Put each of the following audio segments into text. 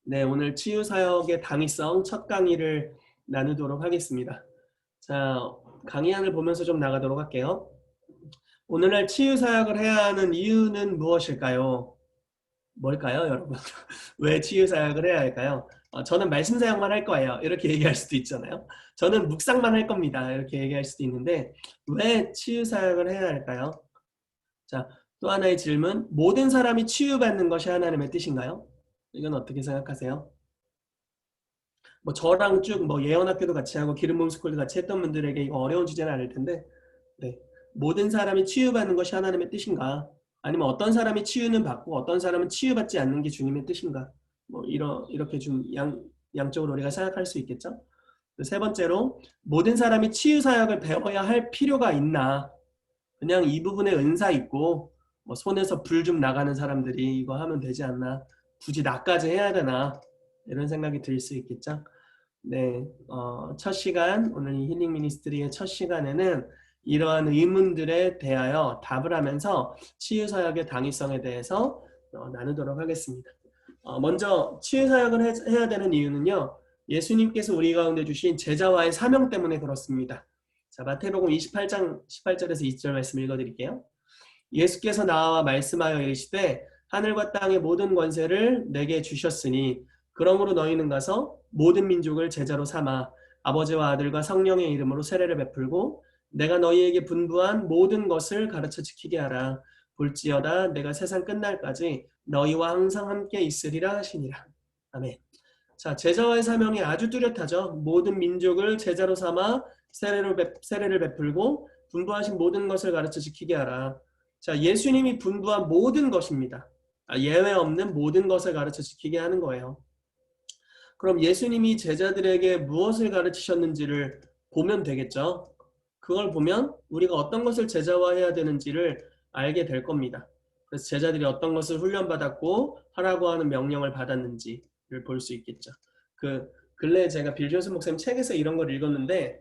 네, 오늘 치유사역의 당위성 첫 강의를 나누도록 하겠습니다. 자, 강의안을 보면서 좀 나가도록 할게요. 오늘날 치유사역을 해야 하는 이유는 무엇일까요? 뭘까요, 여러분? 왜 치유사역을 해야 할까요? 저는 말씀사역만 할 거예요. 이렇게 얘기할 수도 있잖아요. 저는 묵상만 할 겁니다. 이렇게 얘기할 수도 있는데 왜 치유사역을 해야 할까요? 자, 또 하나의 질문. 모든 사람이 치유받는 것이 하나님의 뜻인가요? 이건 어떻게 생각하세요? 뭐 저랑 쭉 뭐 예언학교도 같이 하고 기름부음스쿨도 같이 했던 분들에게 이거 어려운 주제는 아닐 텐데, 네, 모든 사람이 치유받는 것이 하나님의 뜻인가? 아니면 어떤 사람이 치유는 받고 어떤 사람은 치유받지 않는 게 주님의 뜻인가? 뭐 이렇게 좀 양쪽으로 우리가 생각할 수 있겠죠. 세 번째로, 모든 사람이 치유 사역을 배워야 할 필요가 있나? 그냥 이 부분에 은사 있고 뭐 손에서 불 좀 나가는 사람들이 이거 하면 되지 않나? 굳이 나까지 해야 되나? 이런 생각이 들 수 있겠죠. 네, 첫 시간, 오늘 이 힐링 미니스트리의 첫 시간에는 이러한 의문들에 대하여 답을 하면서 치유사역의 당위성에 대해서 나누도록 하겠습니다. 먼저 치유사역을 해야 되는 이유는요, 예수님께서 우리 가운데 주신 제자와의 사명 때문에 그렇습니다. 자, 마태복음 28장 18절에서 20절 말씀 읽어드릴게요. 예수께서 나와 말씀하여 이르시되 하늘과 땅의 모든 권세를 내게 주셨으니 그러므로 너희는 가서 모든 민족을 제자로 삼아 아버지와 아들과 성령의 이름으로 세례를 베풀고 내가 너희에게 분부한 모든 것을 가르쳐 지키게 하라. 볼지어다 내가 세상 끝날까지 너희와 항상 함께 있으리라 하시니라. 아멘. 자, 제자와의 사명이 아주 뚜렷하죠. 모든 민족을 제자로 삼아 세례를 베풀고 분부하신 모든 것을 가르쳐 지키게 하라. 자, 예수님이 분부한 모든 것입니다. 예외 없는 모든 것을 가르쳐 지키게 하는 거예요. 그럼 예수님이 제자들에게 무엇을 가르치셨는지를 보면 되겠죠. 그걸 보면 우리가 어떤 것을 제자화해야 되는지를 알게 될 겁니다. 그래서 제자들이 어떤 것을 훈련받았고 하라고 하는 명령을 받았는지를 볼 수 있겠죠. 근래에 제가 빌 존슨 목사님 책에서 이런 걸 읽었는데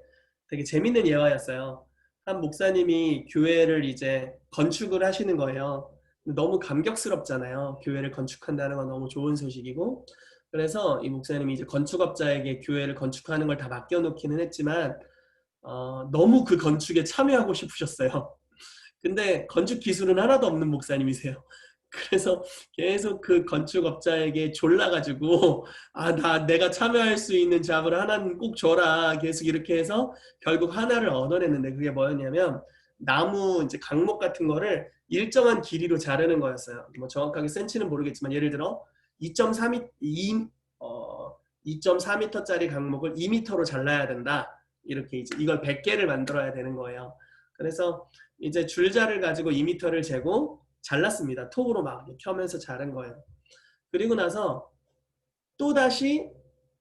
되게 재밌는 예화였어요. 한 목사님이 교회를 이제 건축을 하시는 거예요. 너무 감격스럽잖아요. 교회를 건축한다는 건 너무 좋은 소식이고. 그래서 이 목사님이 이제 건축업자에게 교회를 건축하는 걸 다 맡겨놓기는 했지만 너무 그 건축에 참여하고 싶으셨어요. 근데 건축 기술은 하나도 없는 목사님이세요. 그래서 계속 그 건축업자에게 졸라가지고 내가 참여할 수 있는 잡을 하나는 꼭 줘라. 계속 이렇게 해서 결국 하나를 얻어냈는데 그게 뭐였냐면 나무 이제 강목 같은 거를 일정한 길이로 자르는 거였어요. 뭐 정확하게 센치는 모르겠지만 예를 들어 2.4m짜리 강목을 2m로 잘라야 된다. 이렇게 이제 이걸 100개를 만들어야 되는 거예요. 그래서 이제 줄자를 가지고 2m를 재고 잘랐습니다. 톱으로 막 펴면서 자른 거예요. 그리고 나서 또다시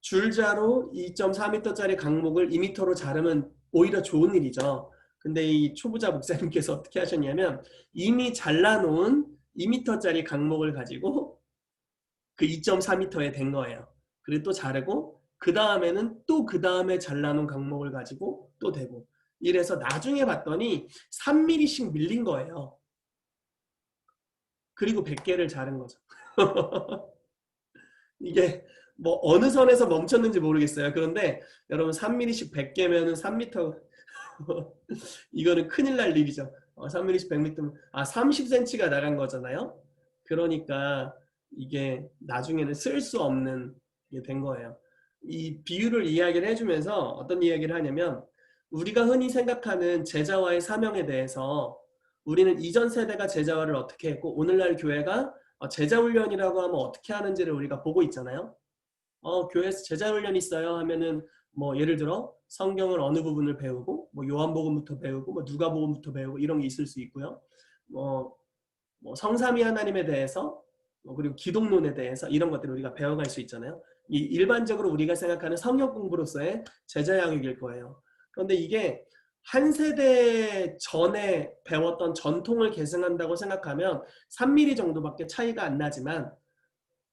줄자로 2.4m짜리 강목을 2m로 자르면 오히려 좋은 일이죠. 근데 이 초보자 목사님께서 어떻게 하셨냐면 이미 잘라놓은 2m짜리 강목을 가지고 그 2.4m에 된 거예요. 그리고 또 자르고 그 다음에는 또 그 다음에 잘라놓은 강목을 가지고 또 대고 이래서 나중에 봤더니 3mm씩 밀린 거예요. 그리고 100개를 자른 거죠. 이게 뭐 어느 선에서 멈췄는지 모르겠어요. 그런데 여러분 3mm씩 100개면은 3m 이거는 큰일 날 일이죠. 3mm씩 100m 30cm가 나간 거잖아요. 그러니까 이게 나중에는 쓸 수 없는 게 된 거예요. 이 비유를 이야기를 해주면서 어떤 이야기를 하냐면 우리가 흔히 생각하는 제자와의 사명에 대해서 우리는 이전 세대가 제자화를 어떻게 했고 오늘날 교회가 제자훈련이라고 하면 어떻게 하는지를 우리가 보고 있잖아요. 교회에서 제자훈련이 있어요 하면은 뭐 예를 들어 성경을 어느 부분을 배우고 뭐 요한복음부터 배우고 뭐 누가복음부터 배우고 이런 게 있을 수 있고요. 뭐 성삼위 하나님에 대해서 그리고 기독론에 대해서 이런 것들을 우리가 배워갈 수 있잖아요. 이 일반적으로 우리가 생각하는 성역 공부로서의 제자 양육일 거예요. 그런데 이게 한 세대 전에 배웠던 전통을 계승한다고 생각하면 3mm 정도밖에 차이가 안 나지만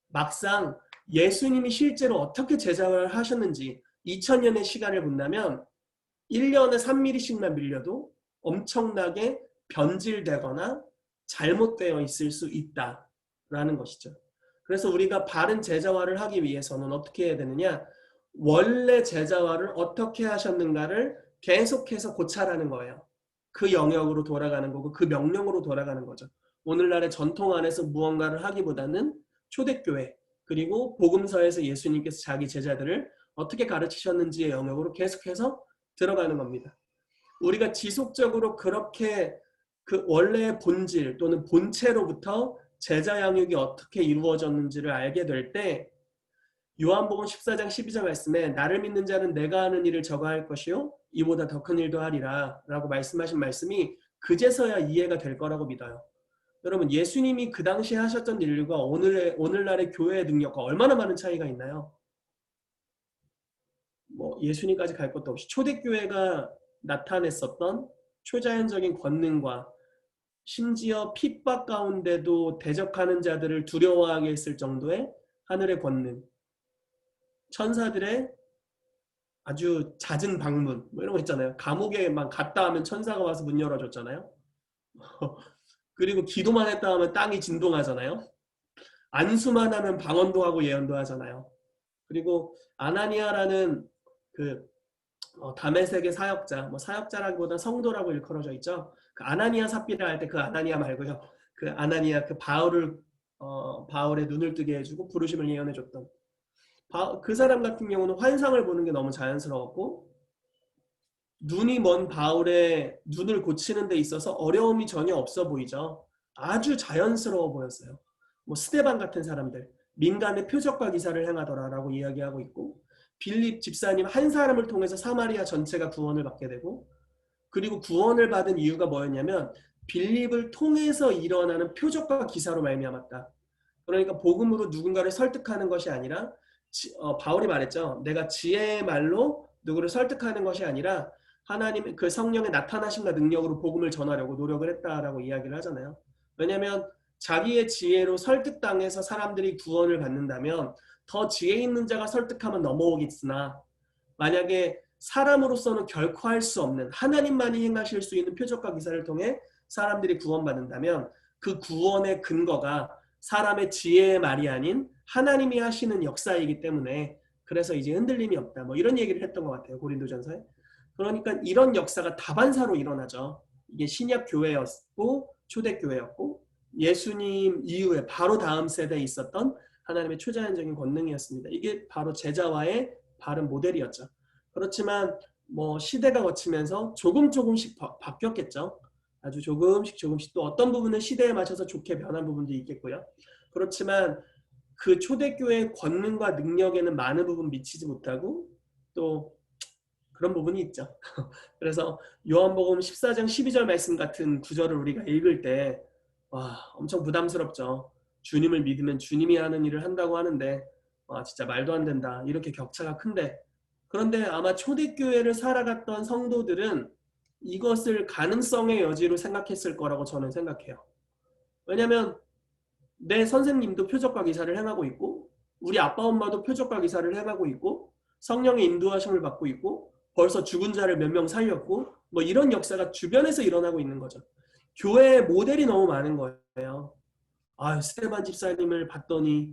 막상 예수님이 실제로 어떻게 제자를 하셨는지 2000년의 시간을 본다면 1년에 3mm씩만 밀려도 엄청나게 변질되거나 잘못되어 있을 수 있다라는 것이죠. 그래서 우리가 바른 제자화를 하기 위해서는 어떻게 해야 되느냐? 원래 제자화를 어떻게 하셨는가를 계속해서 고찰하는 거예요. 그 영역으로 돌아가는 거고 그 명령으로 돌아가는 거죠. 오늘날의 전통 안에서 무언가를 하기보다는 초대교회 그리고 복음서에서 예수님께서 자기 제자들을 어떻게 가르치셨는지의 영역으로 계속해서 들어가는 겁니다. 우리가 지속적으로 그렇게 그 원래의 본질 또는 본체로부터 제자 양육이 어떻게 이루어졌는지를 알게 될 때 요한복음 14장 12절 말씀에 나를 믿는 자는 내가 하는 일을 저가 할 것이요 이보다 더 큰 일도 하리라 라고 말씀하신 말씀이 그제서야 이해가 될 거라고 믿어요. 여러분 예수님이 그 당시에 하셨던 일과 오늘날의 교회의 능력과 얼마나 많은 차이가 있나요? 뭐 예수님까지 갈 것도 없이 초대교회가 나타냈었던 초자연적인 권능과 심지어 핍박 가운데도 대적하는 자들을 두려워하게 했을 정도의 하늘의 권능, 천사들의 아주 잦은 방문 뭐 이런 거 있잖아요. 감옥에만 갔다 하면 천사가 와서 문 열어줬잖아요. 그리고 기도만 했다 하면 땅이 진동하잖아요. 안수만 하면 방언도 하고 예언도 하잖아요. 그리고 아나니아라는 그 다메섹의 사역자, 뭐 사역자라기보다 성도라고 일컬어져 있죠. 그 아나니아 삽비라 할 때 그 아나니아 말고요. 그 아나니아 그 바울의 눈을 뜨게 해주고 부르심을 예언해줬던 그 사람 같은 경우는 환상을 보는 게 너무 자연스러웠고 눈이 먼 바울의 눈을 고치는 데 있어서 어려움이 전혀 없어 보이죠. 아주 자연스러워 보였어요. 뭐 스데반 같은 사람들 민간의 표적과 기사를 행하더라라고 이야기하고 있고 빌립 집사님 한 사람을 통해서 사마리아 전체가 구원을 받게 되고 그리고 구원을 받은 이유가 뭐였냐면 빌립을 통해서 일어나는 표적과 기사로 말미암았다. 그러니까 복음으로 누군가를 설득하는 것이 아니라 바울이 말했죠. 내가 지혜의 말로 누구를 설득하는 것이 아니라 하나님의 그 성령의 나타나심과 능력으로 복음을 전하려고 노력을 했다라고 이야기를 하잖아요. 왜냐하면 자기의 지혜로 설득당해서 사람들이 구원을 받는다면 더 지혜 있는 자가 설득하면 넘어오겠으나 만약에 사람으로서는 결코 할 수 없는 하나님만이 행하실 수 있는 표적과 기사를 통해 사람들이 구원받는다면 그 구원의 근거가 사람의 지혜의 말이 아닌 하나님이 하시는 역사이기 때문에 그래서 이제 흔들림이 없다. 뭐 이런 얘기를 했던 것 같아요. 고린도전서에. 그러니까 이런 역사가 다반사로 일어나죠. 이게 신약 교회였고 초대교회였고 예수님 이후에 바로 다음 세대에 있었던 하나님의 초자연적인 권능이었습니다. 이게 바로 제자와의 바른 모델이었죠. 그렇지만 뭐 시대가 거치면서 조금씩 바뀌었겠죠. 아주 조금씩 또 어떤 부분은 시대에 맞춰서 좋게 변한 부분도 있겠고요. 그렇지만 그 초대교회의 권능과 능력에는 많은 부분 미치지 못하고 또 그런 부분이 있죠. 그래서 요한복음 14장 12절 말씀 같은 구절을 우리가 읽을 때 와, 엄청 부담스럽죠. 주님을 믿으면 주님이 하는 일을 한다고 하는데 와, 진짜 말도 안 된다. 이렇게 격차가 큰데 그런데 아마 초대교회를 살아갔던 성도들은 이것을 가능성의 여지로 생각했을 거라고 저는 생각해요. 왜냐하면 내 선생님도 표적과 기사를 행하고 있고 우리 아빠 엄마도 표적과 기사를 행하고 있고 성령의 인도하심을 받고 있고 벌써 죽은 자를 몇 명 살렸고 뭐 이런 역사가 주변에서 일어나고 있는 거죠. 교회의 모델이 너무 많은 거예요. 아, 스테반 집사님을 봤더니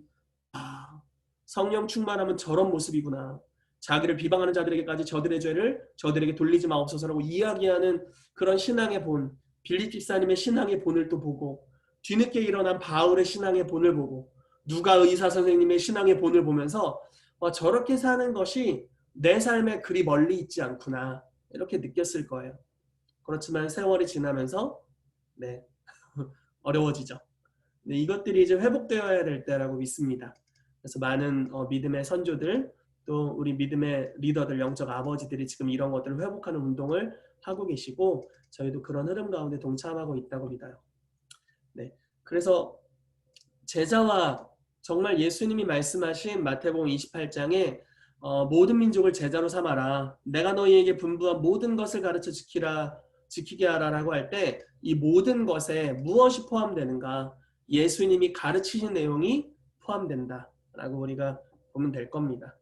성령 충만하면 저런 모습이구나. 자기를 비방하는 자들에게까지 저들의 죄를 저들에게 돌리지 마옵소서라고 이야기하는 그런 신앙의 본, 빌립 집사님의 신앙의 본을 또 보고 뒤늦게 일어난 바울의 신앙의 본을 보고 누가 의사 선생님의 신앙의 본을 보면서 저렇게 사는 것이 내 삶에 그리 멀리 있지 않구나 이렇게 느꼈을 거예요. 그렇지만 세월이 지나면서 네 어려워지죠. 네, 이것들이 이제 회복되어야 될 때라고 믿습니다. 그래서 많은 믿음의 선조들 또 우리 믿음의 리더들 영적 아버지들이 지금 이런 것들을 회복하는 운동을 하고 계시고 저희도 그런 흐름 가운데 동참하고 있다고 믿어요. 네, 그래서 제자와 정말 예수님이 말씀하신 마태복음 28장에 모든 민족을 제자로 삼아라. 내가 너희에게 분부한 모든 것을 가르쳐 지키게 하라라고 할 때 이 모든 것에 무엇이 포함되는가? 예수님이 가르치신 내용이 포함된다라고 우리가 보면 될 겁니다.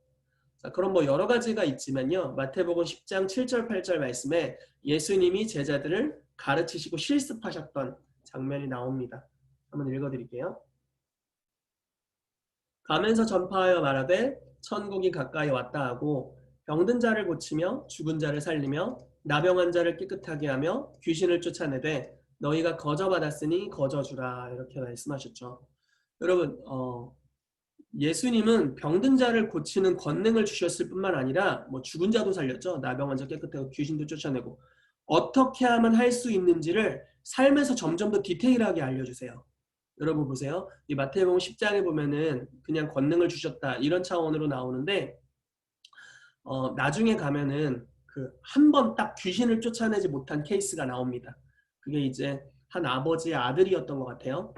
자, 그럼 뭐 여러 가지가 있지만요. 마태복음 10장 7절 8절 말씀에 예수님이 제자들을 가르치시고 실습하셨던 장면이 나옵니다. 한번 읽어드릴게요. 가면서 전파하여 말하되 천국이 가까이 왔다 하고 병든 자를 고치며 죽은 자를 살리며 나병한 자를 깨끗하게 하며 귀신을 쫓아내되 너희가 거저 받았으니 거저 주라 이렇게 말씀하셨죠. 여러분 예수님은 병든 자를 고치는 권능을 주셨을 뿐만 아니라 뭐 죽은 자도 살렸죠. 나병한 자 깨끗하고 귀신도 쫓아내고 어떻게 하면 할 수 있는지를 삶에서 점점 더 디테일하게 알려주세요. 여러분 보세요. 이 마태복음 10장에 보면은 그냥 권능을 주셨다 이런 차원으로 나오는데 나중에 가면은 그 한 번 딱 귀신을 쫓아내지 못한 케이스가 나옵니다. 그게 이제 한 아버지의 아들이었던 것 같아요.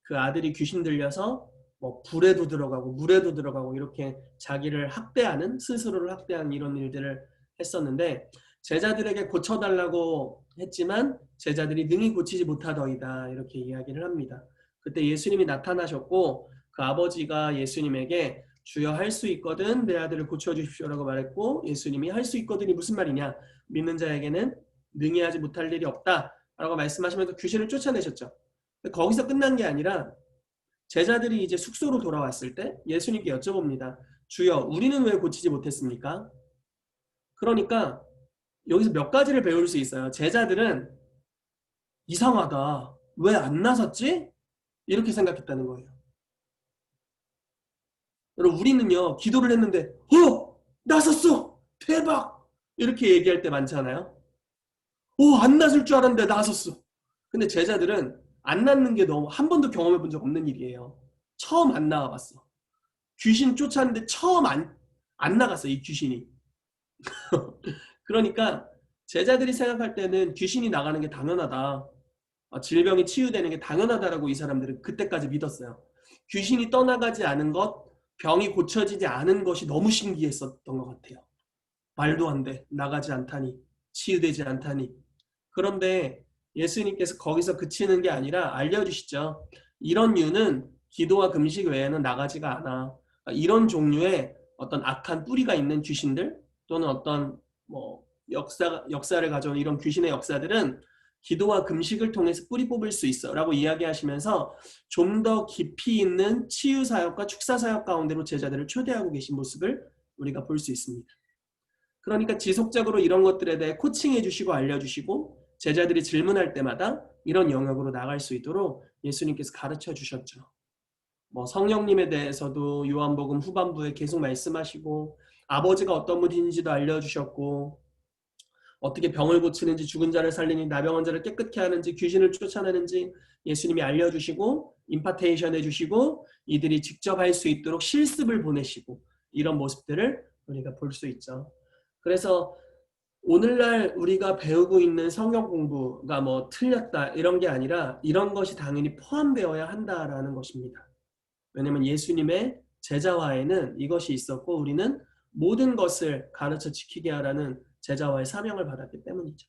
그 아들이 귀신 들려서 뭐 불에도 들어가고 물에도 들어가고 이렇게 자기를 학대하는 스스로를 학대하는 이런 일들을 했었는데 제자들에게 고쳐달라고 했지만 제자들이 능히 고치지 못하더이다 이렇게 이야기를 합니다. 그때 예수님이 나타나셨고 그 아버지가 예수님에게 주여 할 수 있거든 내 아들을 고쳐주십시오라고 말했고 예수님이 할 수 있거든이 무슨 말이냐 믿는 자에게는 능히 하지 못할 일이 없다 라고 말씀하시면서 귀신을 쫓아내셨죠. 거기서 끝난 게 아니라 제자들이 이제 숙소로 돌아왔을 때 예수님께 여쭤봅니다. 주여 우리는 왜 고치지 못했습니까? 그러니까 여기서 몇 가지를 배울 수 있어요. 제자들은 이상하다. 왜 안 나섰지? 이렇게 생각했다는 거예요. 여러분 우리는요. 기도를 했는데 나섰어! 대박! 이렇게 얘기할 때 많잖아요. 안 나설 줄 알았는데 나섰어. 근데 제자들은 안 낳는 게 너무 한 번도 경험해 본 적 없는 일이에요. 처음 안 나와봤어. 귀신 쫓았는데 처음 안 나갔어, 이 귀신이. 그러니까 제자들이 생각할 때는 귀신이 나가는 게 당연하다. 질병이 치유되는 게 당연하다라고 이 사람들은 그때까지 믿었어요. 귀신이 떠나가지 않은 것, 병이 고쳐지지 않은 것이 너무 신기했었던 것 같아요. 말도 안 돼. 나가지 않다니. 치유되지 않다니. 그런데 예수님께서 거기서 그치는 게 아니라 알려주시죠. 이런 유는 기도와 금식 외에는 나가지가 않아. 이런 종류의 어떤 악한 뿌리가 있는 귀신들 또는 어떤 뭐 역사를 가져온 이런 귀신의 역사들은 기도와 금식을 통해서 뿌리 뽑을 수 있어 라고 이야기하시면서 좀 더 깊이 있는 치유사역과 축사사역 가운데로 제자들을 초대하고 계신 모습을 우리가 볼 수 있습니다. 그러니까 지속적으로 이런 것들에 대해 코칭해 주시고 알려주시고 제자들이 질문할 때마다 이런 영역으로 나갈 수 있도록 예수님께서 가르쳐 주셨죠. 뭐 성령님에 대해서도 요한복음 후반부에 계속 말씀하시고 아버지가 어떤 분인지도 알려주셨고 어떻게 병을 고치는지 죽은 자를 살리니 나병한 자를 깨끗게 하는지 귀신을 쫓아내는지 예수님이 알려주시고 임파테이션 해주시고 이들이 직접 할 수 있도록 실습을 보내시고 이런 모습들을 우리가 볼 수 있죠. 그래서 오늘날 우리가 배우고 있는 성경 공부가 뭐 틀렸다 이런 게 아니라 이런 것이 당연히 포함되어야 한다라는 것입니다. 왜냐하면 예수님의 제자화에는 이것이 있었고 우리는 모든 것을 가르쳐 지키게 하라는 제자화의 사명을 받았기 때문이죠.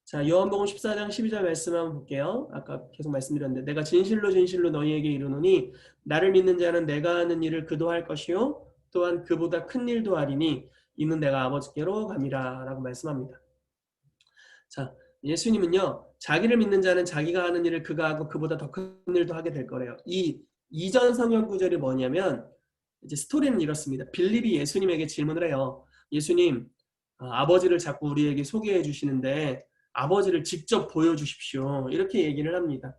자, 요한복음 14장 12절 말씀 한번 볼게요. 아까 계속 말씀드렸는데 내가 진실로 진실로 너희에게 이르노니 나를 믿는 자는 내가 하는 일을 그도 할 것이요 또한 그보다 큰 일도 하리니 이는 내가 아버지께로 감이라 라고 말씀합니다. 자, 예수님은요 자기를 믿는 자는 자기가 하는 일을 그가 하고 그보다 더 큰 일도 하게 될 거래요. 이 이전 성경 구절이 뭐냐면 이제 스토리는 이렇습니다. 빌립이 예수님에게 질문을 해요. 예수님 아버지를 자꾸 우리에게 소개해 주시는데 아버지를 직접 보여주십시오. 이렇게 얘기를 합니다.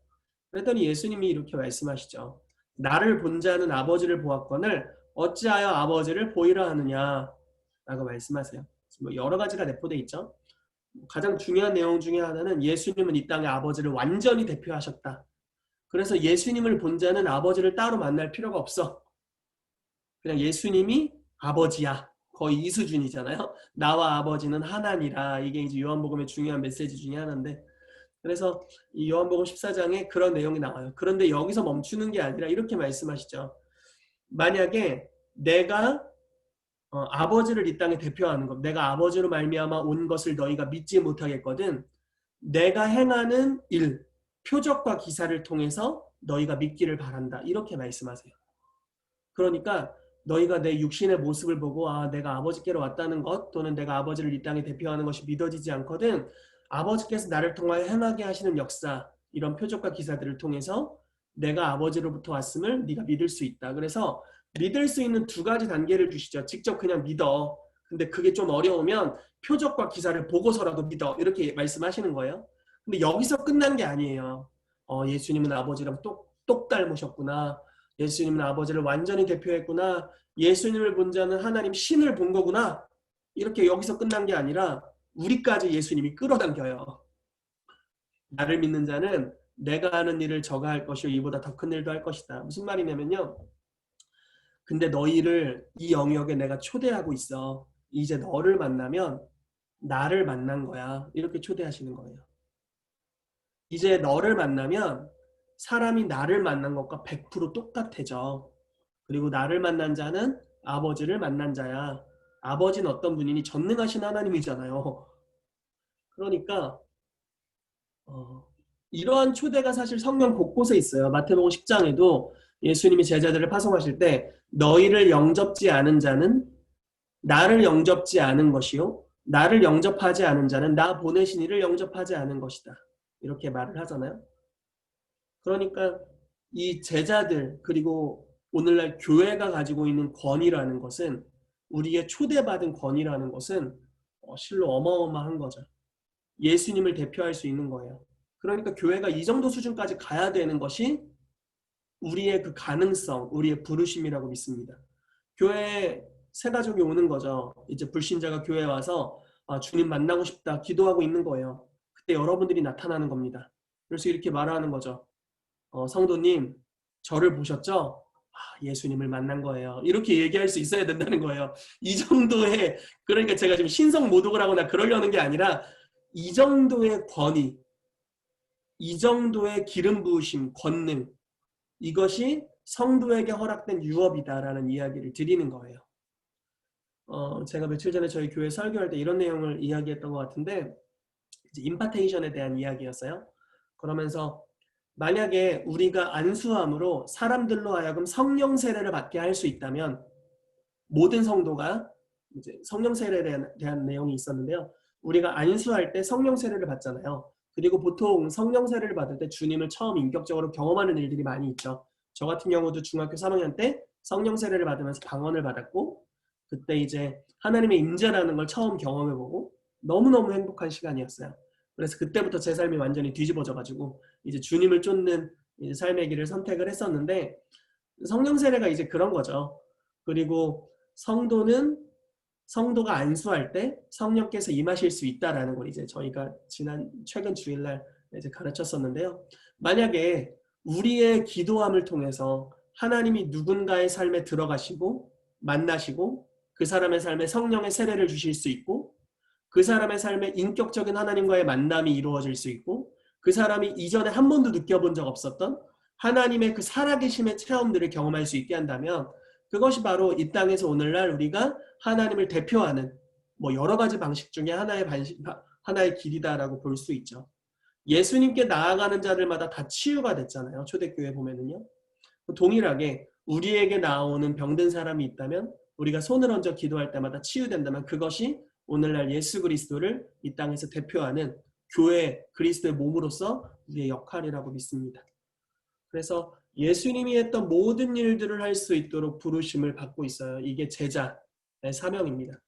그랬더니 예수님이 이렇게 말씀하시죠. 나를 본 자는 아버지를 보았거늘 어찌하여 아버지를 보이라 하느냐 라고 말씀하세요. 뭐 여러 가지가 내포되어 있죠. 가장 중요한 내용 중에 하나는 예수님은 이 땅의 아버지를 완전히 대표하셨다. 그래서 예수님을 본 자는 아버지를 따로 만날 필요가 없어. 그냥 예수님이 아버지야. 거의 이 수준이잖아요. 나와 아버지는 하나니라. 이게 이제 요한복음의 중요한 메시지 중에 하나인데 그래서 이 요한복음 14장에 그런 내용이 나와요. 그런데 여기서 멈추는 게 아니라 이렇게 말씀하시죠. 만약에 내가 아버지를 이 땅에 대표하는 것, 내가 아버지로 말미암아 온 것을 너희가 믿지 못하겠거든. 내가 행하는 일, 표적과 기사를 통해서 너희가 믿기를 바란다. 이렇게 말씀하세요. 그러니까 너희가 내 육신의 모습을 보고 내가 아버지께로 왔다는 것 또는 내가 아버지를 이 땅에 대표하는 것이 믿어지지 않거든 아버지께서 나를 통하여 행하게 하시는 역사 이런 표적과 기사들을 통해서 내가 아버지로부터 왔음을 네가 믿을 수 있다. 그래서 믿을 수 있는 두 가지 단계를 주시죠. 직접 그냥 믿어. 근데 그게 좀 어려우면 표적과 기사를 보고서라도 믿어. 이렇게 말씀하시는 거예요. 근데 여기서 끝난 게 아니에요. 예수님은 아버지랑 똑 닮으셨구나. 예수님은 아버지를 완전히 대표했구나. 예수님을 본 자는 하나님 신을 본 거구나. 이렇게 여기서 끝난 게 아니라 우리까지 예수님이 끌어당겨요. 나를 믿는 자는 내가 하는 일을 저가 할 것이요 이보다 더 큰 일도 할 것이다. 무슨 말이냐면요. 근데 너희를 이 영역에 내가 초대하고 있어. 이제 너를 만나면 나를 만난 거야. 이렇게 초대하시는 거예요. 이제 너를 만나면 사람이 나를 만난 것과 100% 똑같아져. 그리고 나를 만난 자는 아버지를 만난 자야. 아버지는 어떤 분이니? 전능하신 하나님이잖아요. 그러니까 이러한 초대가 사실 성경 곳곳에 있어요. 마태복음 10장에도 예수님이 제자들을 파송하실 때 너희를 영접지 않은 자는 나를 영접지 않은 것이요 나를 영접하지 않은 자는 나 보내신 이를 영접하지 않은 것이다. 이렇게 말을 하잖아요. 그러니까 이 제자들 그리고 오늘날 교회가 가지고 있는 권위라는 것은 우리의 초대받은 권위라는 것은 실로 어마어마한 거죠. 예수님을 대표할 수 있는 거예요. 그러니까 교회가 이 정도 수준까지 가야 되는 것이 우리의 그 가능성, 우리의 부르심이라고 믿습니다. 교회에 새 가족이 오는 거죠. 이제 불신자가 교회에 와서 주님 만나고 싶다 기도하고 있는 거예요. 그때 여러분들이 나타나는 겁니다. 그래서 이렇게 말하는 거죠. 성도님, 저를 보셨죠? 예수님을 만난 거예요. 이렇게 얘기할 수 있어야 된다는 거예요. 이 정도의, 그러니까 제가 지금 신성 모독을 하거나 그러려는 게 아니라 이 정도의 권위, 이 정도의 기름 부으심, 권능, 이것이 성도에게 허락된 유업이다라는 이야기를 드리는 거예요. 제가 며칠 전에 저희 교회 설교할 때 이런 내용을 이야기했던 것 같은데 이제 임파테이션에 대한 이야기였어요. 그러면서 만약에 우리가 안수함으로 사람들로 하여금 성령 세례를 받게 할 수 있다면 모든 성도가 이제 성령 세례에 대한 내용이 있었는데요. 우리가 안수할 때 성령 세례를 받잖아요. 그리고 보통 성령 세례를 받을 때 주님을 처음 인격적으로 경험하는 일들이 많이 있죠. 저 같은 경우도 중학교 3학년 때 성령 세례를 받으면서 방언을 받았고 그때 이제 하나님의 임재라는 걸 처음 경험해보고 너무너무 행복한 시간이었어요. 그래서 그때부터 제 삶이 완전히 뒤집어져가지고 이제 주님을 쫓는 이제 삶의 길을 선택을 했었는데 성령 세례가 이제 그런 거죠. 그리고 성도가 안수할 때 성령께서 임하실 수 있다라는 걸 이제 저희가 최근 주일날 이제 가르쳤었는데요. 만약에 우리의 기도함을 통해서 하나님이 누군가의 삶에 들어가시고 만나시고 그 사람의 삶에 성령의 세례를 주실 수 있고 그 사람의 삶에 인격적인 하나님과의 만남이 이루어질 수 있고 그 사람이 이전에 한 번도 느껴본 적 없었던 하나님의 그 살아계심의 체험들을 경험할 수 있게 한다면 그것이 바로 이 땅에서 오늘날 우리가 하나님을 대표하는 여러 가지 방식 중에 하나의 길이다라고 볼 수 있죠. 예수님께 나아가는 자들마다 다 치유가 됐잖아요. 초대교회 보면은요. 동일하게 우리에게 나오는 병든 사람이 있다면 우리가 손을 얹어 기도할 때마다 치유된다면 그것이 오늘날 예수 그리스도를 이 땅에서 대표하는 교회 그리스도의 몸으로서 우리의 역할이라고 믿습니다. 그래서 예수님이 했던 모든 일들을 할 수 있도록 부르심을 받고 있어요. 이게 제자의 사명입니다.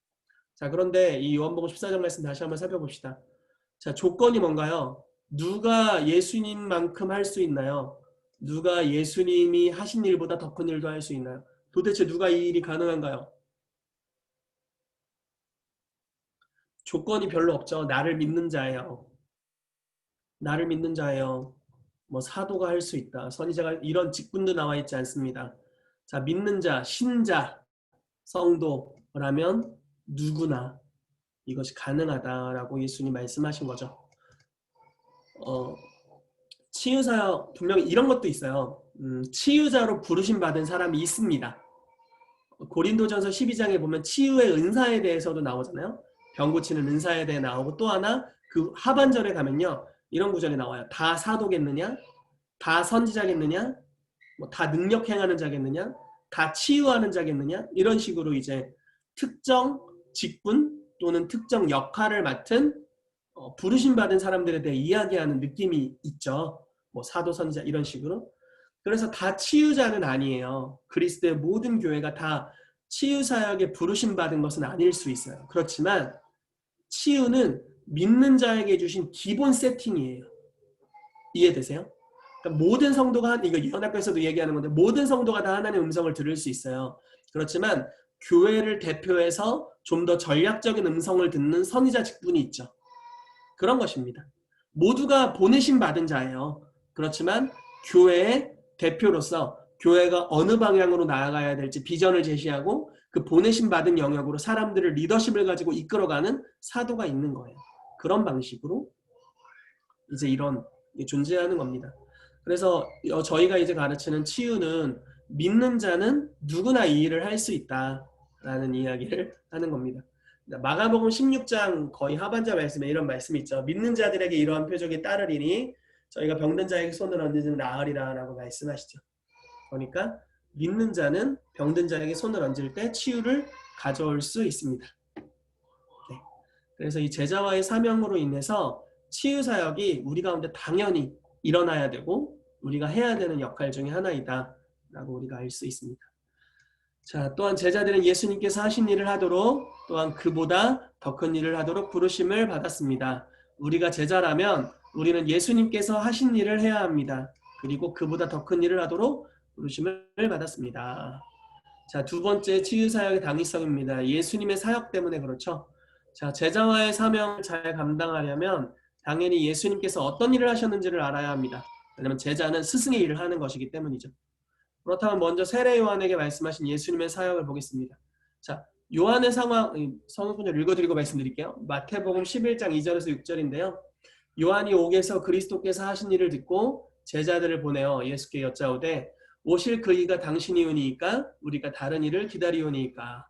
자, 그런데 이 요한복음 14장 말씀 다시 한번 살펴봅시다. 자, 조건이 뭔가요? 누가 예수님만큼 할 수 있나요? 누가 예수님이 하신 일보다 더 큰 일도 할 수 있나요? 도대체 누가 이 일이 가능한가요? 조건이 별로 없죠. 나를 믿는 자예요. 나를 믿는 자예요. 사도가 할 수 있다. 선지자가 이런 직분도 나와 있지 않습니다. 자, 믿는 자, 신자, 성도라면 누구나 이것이 가능하다라고 예수님 말씀하신 거죠. 치유사역 분명히 이런 것도 있어요. 치유자로 부르심 받은 사람이 있습니다. 고린도전서 12장에 보면 치유의 은사에 대해서도 나오잖아요. 병 고치는 은사에 대해 나오고 또 하나 그 하반절에 가면요. 이런 구절이 나와요. 다 사도겠느냐? 다 선지자겠느냐? 다 능력 행하는 자겠느냐? 다 치유하는 자겠느냐? 이런 식으로 이제 특정 직분 또는 특정 역할을 맡은 부르심 받은 사람들에 대해 이야기하는 느낌이 있죠. 사도 선지자 이런 식으로. 그래서 다 치유자는 아니에요. 그리스도의 모든 교회가 다 치유사역에 부르심 받은 것은 아닐 수 있어요. 그렇지만 치유는 믿는 자에게 주신 기본 세팅이에요. 이해되세요? 그러니까 모든 성도가, 이거 예언학교에서도 얘기하는 건데, 모든 성도가 다 하나님의 음성을 들을 수 있어요. 그렇지만 교회를 대표해서 좀 더 전략적인 음성을 듣는 선지자 직분이 있죠. 그런 것입니다. 모두가 보내심 받은 자예요. 그렇지만 교회의 대표로서 교회가 어느 방향으로 나아가야 될지 비전을 제시하고 그 보내심 받은 영역으로 사람들을 리더십을 가지고 이끌어가는 사도가 있는 거예요. 그런 방식으로 이제 이런 게 존재하는 겁니다. 그래서 저희가 이제 가르치는 치유는 믿는 자는 누구나 이 일을 할 수 있다라는 이야기를 하는 겁니다. 마가복음 16장 거의 하반절 말씀에 이런 말씀이 있죠. 믿는 자들에게 이러한 표적이 따르리니 저희가 병든 자에게 손을 얹으면 나으리라 라고 말씀하시죠. 그러니까 믿는 자는 병든 자에게 손을 얹을 때 치유를 가져올 수 있습니다. 네. 그래서 이 제자와의 사명으로 인해서 치유사역이 우리 가운데 당연히 일어나야 되고 우리가 해야 되는 역할 중에 하나이다 라고 우리가 알 수 있습니다. 자, 또한 제자들은 예수님께서 하신 일을 하도록 또한 그보다 더 큰 일을 하도록 부르심을 받았습니다. 우리가 제자라면 우리는 예수님께서 하신 일을 해야 합니다. 그리고 그보다 더 큰 일을 하도록 부르심을 받았습니다. 자, 두 번째 치유사역의 당위성입니다. 예수님의 사역 때문에 그렇죠. 자, 제자와의 사명을 잘 감당하려면 당연히 예수님께서 어떤 일을 하셨는지를 알아야 합니다. 왜냐하면 제자는 스승의 일을 하는 것이기 때문이죠. 그렇다면 먼저 세례 요한에게 말씀하신 예수님의 사역을 보겠습니다. 자, 요한의 상황, 성경을 읽어드리고 말씀드릴게요. 마태복음 11장 2절에서 6절인데요. 요한이 옥에서 그리스도께서 하신 일을 듣고 제자들을 보내어 예수께 여짜오되 오실 그 이가 당신이오니이까 우리가 다른 일을 기다리오니이까.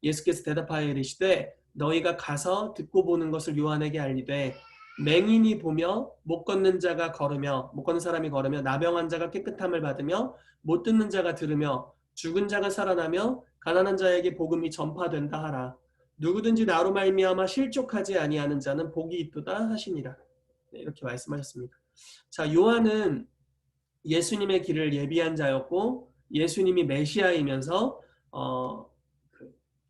예수께서 대답하여 이르시되 너희가 가서 듣고 보는 것을 요한에게 알리되 맹인이 보며 못 걷는 자가 걸으며 못 걷는 사람이 걸으며 나병한 자가 깨끗함을 받으며 못 듣는 자가 들으며 죽은 자가 살아나며 가난한 자에게 복음이 전파된다 하라. 누구든지 나로 말미암아 실족하지 아니하는 자는 복이 있도다 하시니라. 네, 이렇게 말씀하셨습니다. 자, 요한은 예수님의 길을 예비한 자였고 예수님이 메시아이면서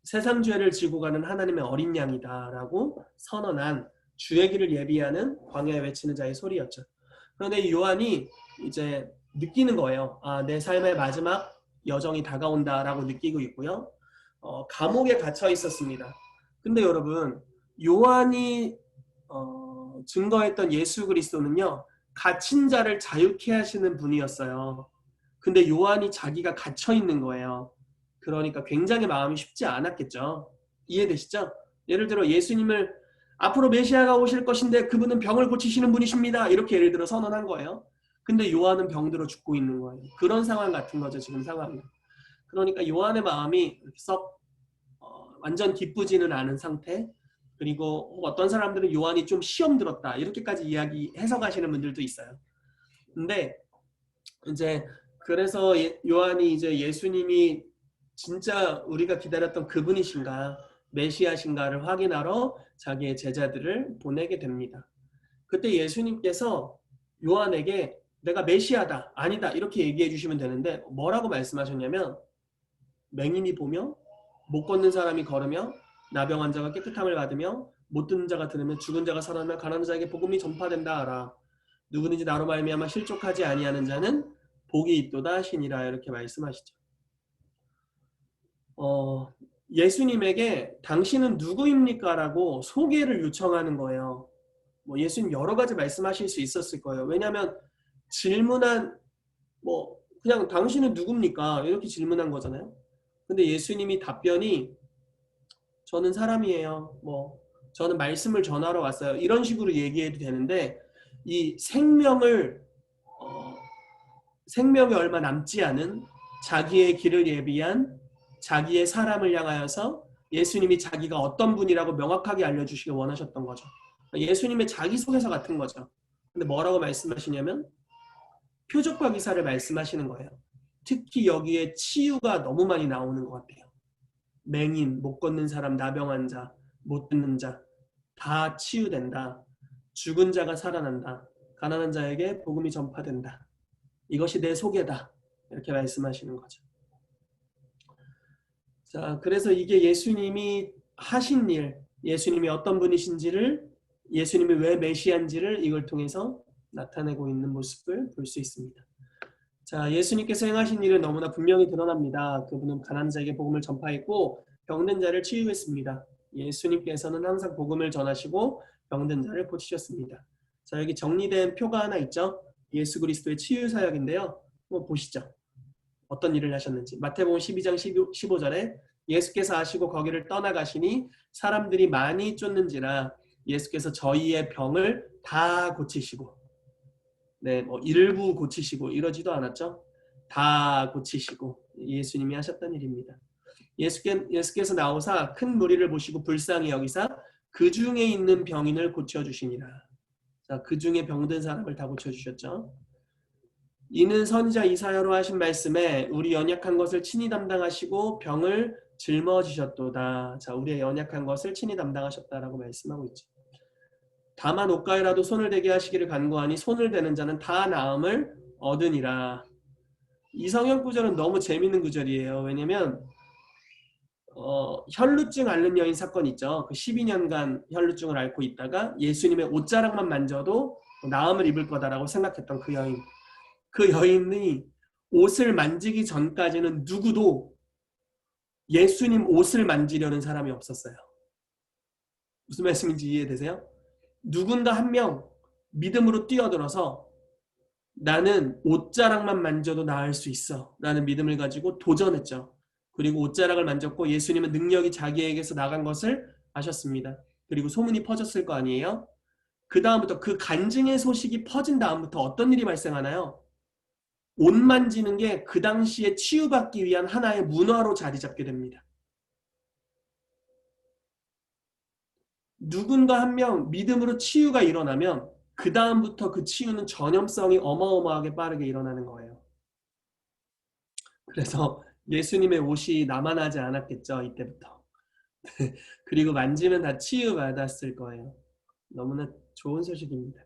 세상 죄를 지고 가는 하나님의 어린 양이다라고 선언한 주의 길을 예비하는 광야에 외치는 자의 소리였죠. 그런데 이 요한이 이제 느끼는 거예요. 아, 내 삶의 마지막 여정이 다가온다라고 느끼고 있고요. 감옥에 갇혀 있었습니다. 근데 여러분, 요한이 증거했던 예수 그리스도는요. 갇힌 자를 자유케 하시는 분이었어요. 근데 요한이 자기가 갇혀 있는 거예요. 그러니까 굉장히 마음이 쉽지 않았겠죠. 이해되시죠? 예를 들어 예수님을 앞으로 메시아가 오실 것인데 그분은 병을 고치시는 분이십니다. 이렇게 예를 들어 선언한 거예요. 근데 요한은 병들어 죽고 있는 거예요. 그런 상황 같은 거죠. 지금 상황이. 그러니까 요한의 마음이 썩 완전 기쁘지는 않은 상태. 그리고 어떤 사람들은 요한이 좀 시험 들었다. 이렇게까지 이야기 해석하시는 분들도 있어요. 근데 이제 그래서 요한이 이제 예수님이 진짜 우리가 기다렸던 그분이신가 메시아신가를 확인하러 자기의 제자들을 보내게 됩니다. 그때 예수님께서 요한에게 내가 메시아다 아니다 이렇게 얘기해 주시면 되는데 뭐라고 말씀하셨냐면 맹인이 보며 못 걷는 사람이 걸으며 나병 환자가 깨끗함을 받으며 못 듣는 자가 들으며 죽은 자가 살아나며 가난한 자에게 복음이 전파된다 하라. 누구든지 나로 말미암아 실족하지 아니하는 자는 복이 있도다 하시니라 이렇게 말씀하시죠. 예수님에게 당신은 누구입니까? 라고 소개를 요청하는 거예요. 뭐 예수님 여러 가지 말씀하실 수 있었을 거예요. 왜냐하면 질문한 그냥 당신은 누굽니까? 이렇게 질문한 거잖아요. 근데 예수님이 답변이 저는 사람이에요. 저는 말씀을 전하러 왔어요. 이런 식으로 얘기해도 되는데 이 생명이 얼마 남지 않은 자기의 길을 예비한 자기의 사람을 향하여서 예수님이 자기가 어떤 분이라고 명확하게 알려주시길 원하셨던 거죠. 예수님의 자기소개서 같은 거죠. 근데 뭐라고 말씀하시냐면 표적과 기사를 말씀하시는 거예요. 특히 여기에 치유가 너무 많이 나오는 것 같아요. 맹인, 못 걷는 사람, 나병한 자, 못 듣는 자 다 치유된다. 죽은 자가 살아난다. 가난한 자에게 복음이 전파된다. 이것이 내 소개다. 이렇게 말씀하시는 거죠. 자, 그래서 이게 예수님이 하신 일, 예수님이 어떤 분이신지를, 예수님이 왜 메시아인지를 이걸 통해서 나타내고 있는 모습을 볼 수 있습니다. 자, 예수님께서 행하신 일은 너무나 분명히 드러납니다. 그분은 가난한 자에게 복음을 전파했고 병든 자를 치유했습니다. 예수님께서는 항상 복음을 전하시고 병든 자를 고치셨습니다. 자, 여기 정리된 표가 하나 있죠. 예수 그리스도의 치유 사역인데요. 한번 보시죠. 어떤 일을 하셨는지. 마태복음 12장 15절에 예수께서 하시고 거기를 떠나가시니 사람들이 많이 쫓는지라 예수께서 저희의 병을 다 고치시고, 네, 뭐 일부 고치시고 이러지도 않았죠. 다 고치시고 예수님이 하셨던 일입니다. 예수께서 나오사 큰 무리를 보시고 불쌍히 여기사 그 중에 있는 병인을 고쳐주시니라. 자, 그 중에 병든 사람을 다 고쳐주셨죠. 이는 선지자 이사야로 하신 말씀에 우리 연약한 것을 친히 담당하시고 병을 짊어지셨도다. 자, 우리의 연약한 것을 친히 담당하셨다라고 말씀하고 있죠. 다만 옷가에라도 손을 대게 하시기를 간구하니 손을 대는 자는 다 나음을 얻으니라. 이 성경 구절은 너무 재밌는 구절이에요. 왜냐면 혈루증 앓는 여인 사건 있죠. 그 12년간 혈루증을 앓고 있다가 예수님의 옷자락만 만져도 나음을 입을 거다라고 생각했던 그 여인. 그 여인이 옷을 만지기 전까지는 누구도 예수님 옷을 만지려는 사람이 없었어요. 무슨 말씀인지 이해되세요? 누군가 한 명 믿음으로 뛰어들어서 나는 옷자락만 만져도 나을 수 있어 라는 믿음을 가지고 도전했죠. 그리고 옷자락을 만졌고 예수님은 능력이 자기에게서 나간 것을 아셨습니다. 그리고 소문이 퍼졌을 거 아니에요? 그 다음부터 그 간증의 소식이 퍼진 다음부터 어떤 일이 발생하나요? 옷 만지는 게 그 당시에 치유받기 위한 하나의 문화로 자리 잡게 됩니다. 누군가 한 명 믿음으로 치유가 일어나면 그 다음부터 그 치유는 전염성이 어마어마하게 빠르게 일어나는 거예요. 그래서 예수님의 옷이 나만하지 않았겠죠, 이때부터. 그리고 만지면 다 치유받았을 거예요. 너무나 좋은 소식입니다.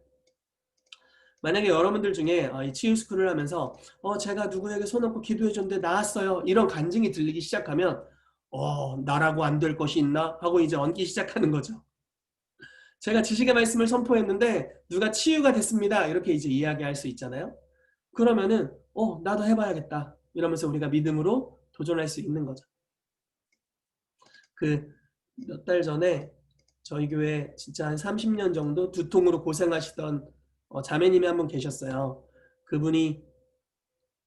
만약에 여러분들 중에 이 치유 스쿨을 하면서 제가 누구에게 손 얹고 기도해 줬는데 나았어요. 이런 간증이 들리기 시작하면 나라고 안 될 것이 있나? 하고 이제 얹기 시작하는 거죠. 제가 지식의 말씀을 선포했는데 누가 치유가 됐습니다. 이렇게 이제 이야기할 수 있잖아요. 그러면은 나도 해봐야겠다. 이러면서 우리가 믿음으로 도전할 수 있는 거죠. 그 몇 달 전에 저희 교회 진짜 한 30년 정도 두통으로 고생하시던 자매님이 한 분 계셨어요. 그분이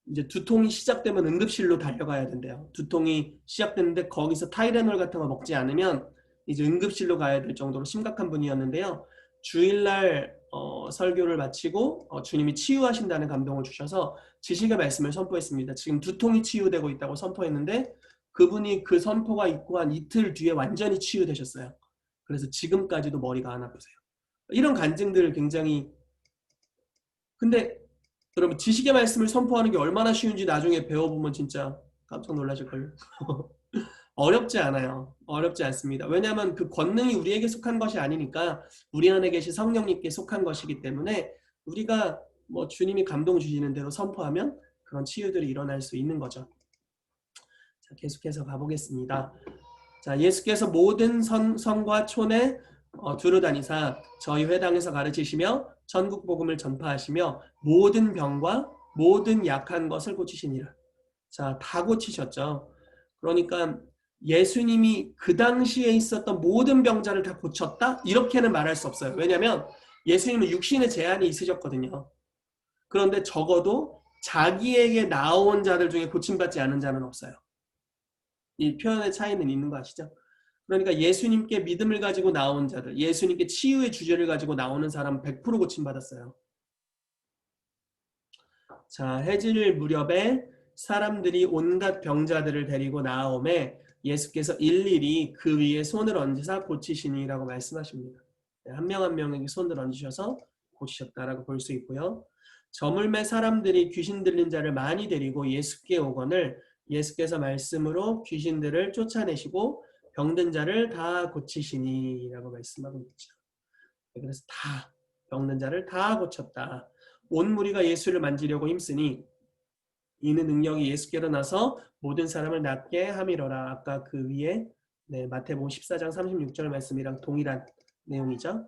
이제 두통이 시작되면 응급실로 달려가야 된대요. 두통이 시작됐는데 거기서 타이레놀 같은 거 먹지 않으면 이제 응급실로 가야 될 정도로 심각한 분이었는데요. 주일날 설교를 마치고 주님이 치유하신다는 감동을 주셔서 지식의 말씀을 선포했습니다. 지금 두통이 치유되고 있다고 선포했는데 그분이 그 선포가 있고 한 이틀 뒤에 완전히 치유되셨어요. 그래서 지금까지도 머리가 안 아프세요. 이런 간증들을 굉장히 근데 여러분 지식의 말씀을 선포하는 게 얼마나 쉬운지 나중에 배워보면 진짜 깜짝 놀라실걸요. 어렵지 않아요. 어렵지 않습니다. 왜냐하면 그 권능이 우리에게 속한 것이 아니니까 우리 안에 계신 성령님께 속한 것이기 때문에 우리가 뭐 주님이 감동 주시는 대로 선포하면 그런 치유들이 일어날 수 있는 거죠. 자, 계속해서 가보겠습니다. 자, 예수께서 모든 성과 촌에 두루다니사 저희 회당에서 가르치시며 전국 복음을 전파하시며 모든 병과 모든 약한 것을 고치시니라. 자, 다 고치셨죠. 그러니까 예수님이 그 당시에 있었던 모든 병자를 다 고쳤다? 이렇게는 말할 수 없어요. 왜냐하면 예수님은 육신의 제한이 있으셨거든요. 그런데 적어도 자기에게 나온 자들 중에 고침받지 않은 자는 없어요. 이 표현의 차이는 있는 거 아시죠? 그러니까 예수님께 믿음을 가지고 나온 자들, 예수님께 치유의 주제를 가지고 나오는 사람은 100% 고침받았어요. 자, 해질 무렵에 사람들이 온갖 병자들을 데리고 나아오매 예수께서 일일이 그 위에 손을 얹으사 고치시니라고 말씀하십니다. 한 명 한 명에게 손을 얹으셔서 고치셨다라고 볼 수 있고요. 저물매 사람들이 귀신 들린 자를 많이 데리고 예수께 오거늘 예수께서 말씀으로 귀신들을 쫓아내시고 병든 자를 다 고치시니라고 말씀하고 있죠. 그래서 다 병든 자를 다 고쳤다. 온 무리가 예수를 만지려고 힘쓰니 이는 능력이 예수께로 나서 모든 사람을 낫게 함이로라. 아까 그 위에 네, 마태복음 14장 36절 말씀이랑 동일한 내용이죠.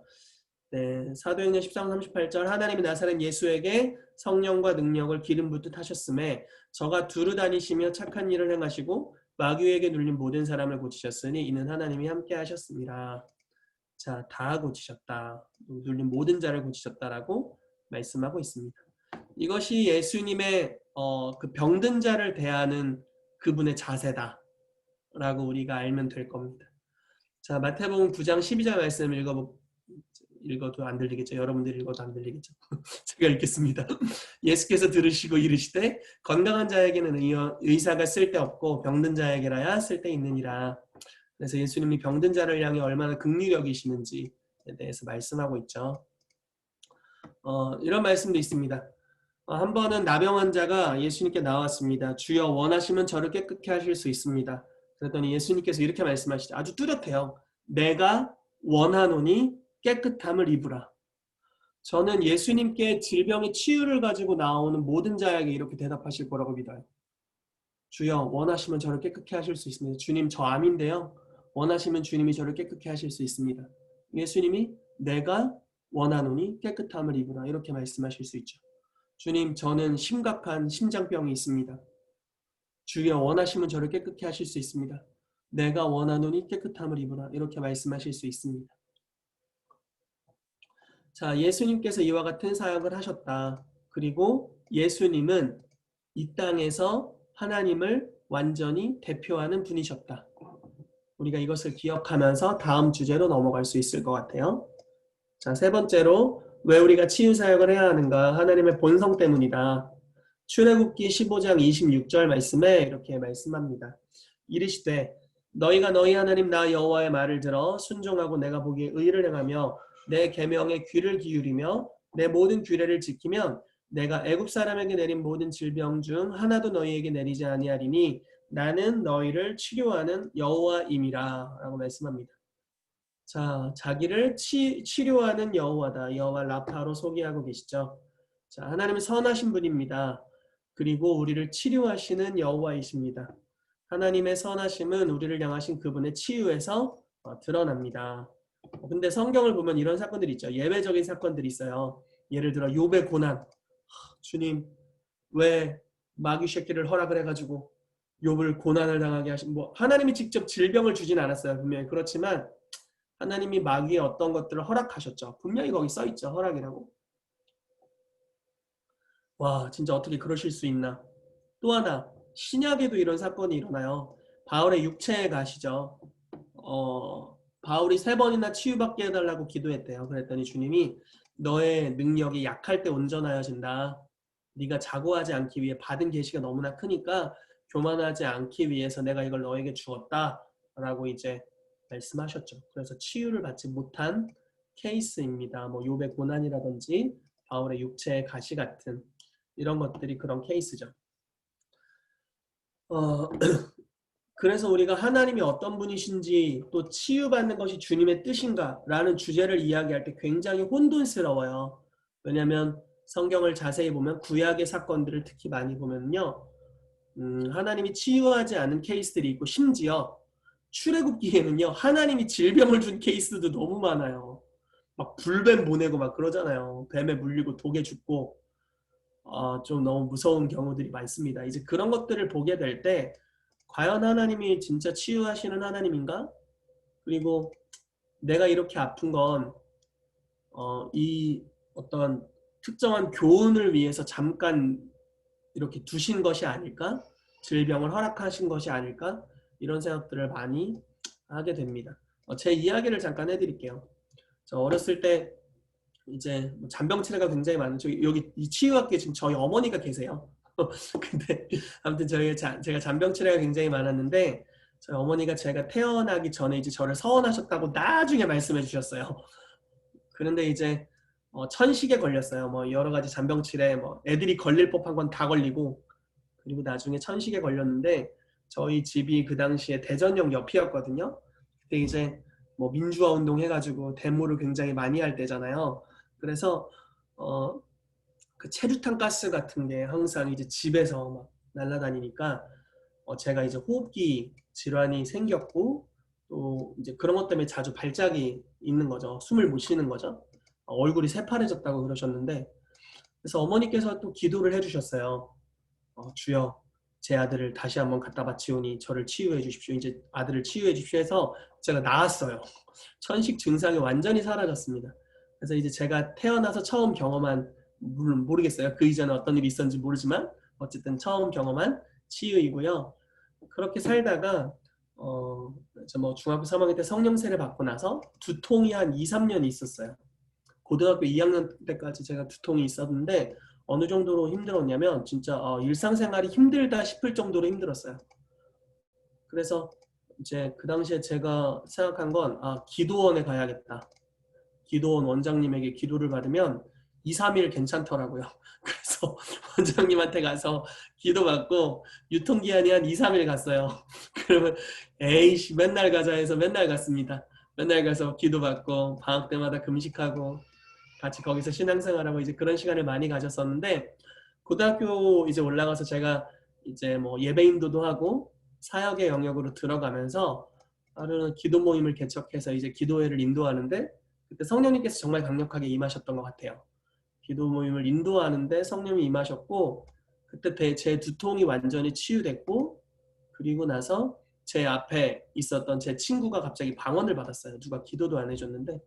네, 사도행전 14장 38절 하나님이 나사렛 예수에게 성령과 능력을 기름 붓듯 하셨음에 저가 두루 다니시며 착한 일을 행하시고 마귀에게 눌린 모든 사람을 고치셨으니 이는 하나님이 함께 하셨습니다. 자, 다 고치셨다. 눌린 모든 자를 고치셨다라고 말씀하고 있습니다. 이것이 예수님의 그 병든 자를 대하는 그분의 자세다라고 우리가 알면 될 겁니다. 자, 마태복음 9장 12절 말씀 읽어도 안 들리겠죠? 여러분들이 읽어도 안 들리겠죠? 제가 읽겠습니다. 예수께서 들으시고 이르시되 건강한 자에게는 의사가 쓸데없고 병든 자에게라야 쓸데있느니라. 그래서 예수님이 병든 자를 향해 얼마나 긍휼력이시는지에 대해서 말씀하고 있죠. 이런 말씀도 있습니다. 한 번은 나병 환자가 예수님께 나왔습니다. 주여 원하시면 저를 깨끗게 하실 수 있습니다. 그랬더니 예수님께서 이렇게 말씀하시죠. 아주 뚜렷해요. 내가 원하노니 깨끗함을 입으라. 저는 예수님께 질병의 치유를 가지고 나오는 모든 자에게 이렇게 대답하실 거라고 믿어요. 주여 원하시면 저를 깨끗게 하실 수 있습니다. 주님 저 암인데요. 원하시면 주님이 저를 깨끗게 하실 수 있습니다. 예수님이 내가 원하노니 깨끗함을 입으라 이렇게 말씀하실 수 있죠. 주님 저는 심각한 심장병이 있습니다. 주여 원하시면 저를 깨끗게 하실 수 있습니다. 내가 원하노니 깨끗함을 입으라 이렇게 말씀하실 수 있습니다. 자, 예수님께서 이와 같은 사역을 하셨다. 그리고 예수님은 이 땅에서 하나님을 완전히 대표하는 분이셨다. 우리가 이것을 기억하면서 다음 주제로 넘어갈 수 있을 것 같아요. 자, 세 번째로 왜 우리가 치유 사역을 해야 하는가? 하나님의 본성 때문이다. 출애굽기 15장 26절 말씀에 이렇게 말씀합니다. 이르시되 너희가 너희 하나님 나 여호와의 말을 들어 순종하고 내가 보기에 의를 행하며 내 계명에 귀를 기울이며 내 모든 규례를 지키면 내가 애굽 사람에게 내린 모든 질병 중 하나도 너희에게 내리지 아니하리니 나는 너희를 치료하는 여호와임이라 라고 말씀합니다. 자, 자기를 치료하는 여호와다. 여호와 라파로 소개하고 계시죠. 자, 하나님은 선하신 분입니다. 그리고 우리를 치료하시는 여호와이십니다. 하나님의 선하심은 우리를 향하신 그분의 치유에서 드러납니다. 근데 성경을 보면 이런 사건들이 있죠. 예외적인 사건들이 있어요. 예를 들어 욥의 고난. 주님 왜 마귀 새끼를 허락을 해가지고 욥을 고난을 당하게 하신 뭐 하나님이 직접 질병을 주진 않았어요. 분명히 그렇지만 하나님이 마귀의 어떤 것들을 허락하셨죠. 분명히 거기 써있죠. 허락이라고. 와 진짜 어떻게 그러실 수 있나. 또 하나 신약에도 이런 사건이 일어나요. 바울의 육체에 가시죠. 바울이 3번이나 치유받게 해달라고 기도했대요. 그랬더니 주님이 너의 능력이 약할 때 온전하여진다. 네가 자고하지 않기 위해 받은 계시가 너무나 크니까 교만하지 않기 위해서 내가 이걸 너에게 주었다. 라고 이제 말씀하셨죠. 그래서 치유를 받지 못한 케이스입니다. 뭐 욥의 고난이라든지 바울의 육체의 가시 같은 이런 것들이 그런 케이스죠. 그래서 우리가 하나님이 어떤 분이신지 또 치유받는 것이 주님의 뜻인가 라는 주제를 이야기할 때 굉장히 혼돈스러워요. 왜냐하면 성경을 자세히 보면 구약의 사건들을 특히 많이 보면요. 하나님이 치유하지 않은 케이스들이 있고 심지어 출애굽기에는요. 하나님이 질병을 준 케이스도 너무 많아요. 막 불뱀 보내고 막 그러잖아요. 뱀에 물리고 독에 죽고 좀 너무 무서운 경우들이 많습니다. 이제 그런 것들을 보게 될 때 과연 하나님이 진짜 치유하시는 하나님인가? 그리고 내가 이렇게 아픈 건 이 어떤 특정한 교훈을 위해서 잠깐 이렇게 두신 것이 아닐까? 질병을 허락하신 것이 아닐까? 이런 생각들을 많이 하게 됩니다. 제 이야기를 잠깐 해드릴게요. 저 어렸을 때 이제 잔병치레가 굉장히 많은 여기 이 치유학교에 지금 저희 어머니가 계세요. 근데 아무튼 제가 잔병치레가 굉장히 많았는데 저희 어머니가 제가 태어나기 전에 이제 저를 서원하셨다고 나중에 말씀해 주셨어요. 그런데 이제 천식에 걸렸어요. 뭐 여러 가지 잔병치레 뭐 애들이 걸릴 법한 건 다 걸리고 그리고 나중에 천식에 걸렸는데 저희 집이 그 당시에 대전역 옆이었거든요. 그때 이제 뭐 민주화 운동 해가지고 데모를 굉장히 많이 할 때잖아요. 그래서 그 체류탄 가스 같은 게 항상 이제 집에서 막 날아다니니까 제가 이제 호흡기 질환이 생겼고 또 이제 그런 것 때문에 자주 발작이 있는 거죠. 숨을 못 쉬는 거죠. 얼굴이 새파래졌다고 그러셨는데 그래서 어머니께서 또 기도를 해주셨어요. 주여 제 아들을 다시 한번 갖다 바치오니 저를 치유해 주십시오. 이제 아들을 치유해 주십시오 해서 제가 나았어요. 천식 증상이 완전히 사라졌습니다. 그래서 이제 제가 태어나서 처음 경험한 물론 모르겠어요. 그 이전에 어떤 일이 있었는지 모르지만 어쨌든 처음 경험한 치유이고요. 그렇게 살다가 뭐 중학교 3학년 때 성령세를 받고 나서 두통이 한 2, 3년 있었어요. 고등학교 2학년 때까지 제가 두통이 있었는데 어느 정도로 힘들었냐면 진짜 일상생활이 힘들다 싶을 정도로 힘들었어요. 그래서 이제 그 당시에 제가 생각한 건 기도원에 가야겠다. 기도원 원장님에게 기도를 받으면 2, 3일 괜찮더라고요. 그래서 원장님한테 가서 기도받고 유통기한이 한 2, 3일 갔어요. 그러면 에이씨 맨날 가자 해서 맨날 갔습니다. 맨날 가서 기도받고 방학 때마다 금식하고 같이 거기서 신앙생활하고 이제 그런 시간을 많이 가졌었는데 고등학교 이제 올라가서 제가 이제 뭐 예배인도도 하고 사역의 영역으로 들어가면서 하루는 기도 모임을 개척해서 이제 기도회를 인도하는데 그때 성령님께서 정말 강력하게 임하셨던 것 같아요. 기도 모임을 인도하는데 성령이 임하셨고 그때 제 두통이 완전히 치유됐고 그리고 나서 제 앞에 있었던 제 친구가 갑자기 방언을 받았어요. 누가 기도도 안 해줬는데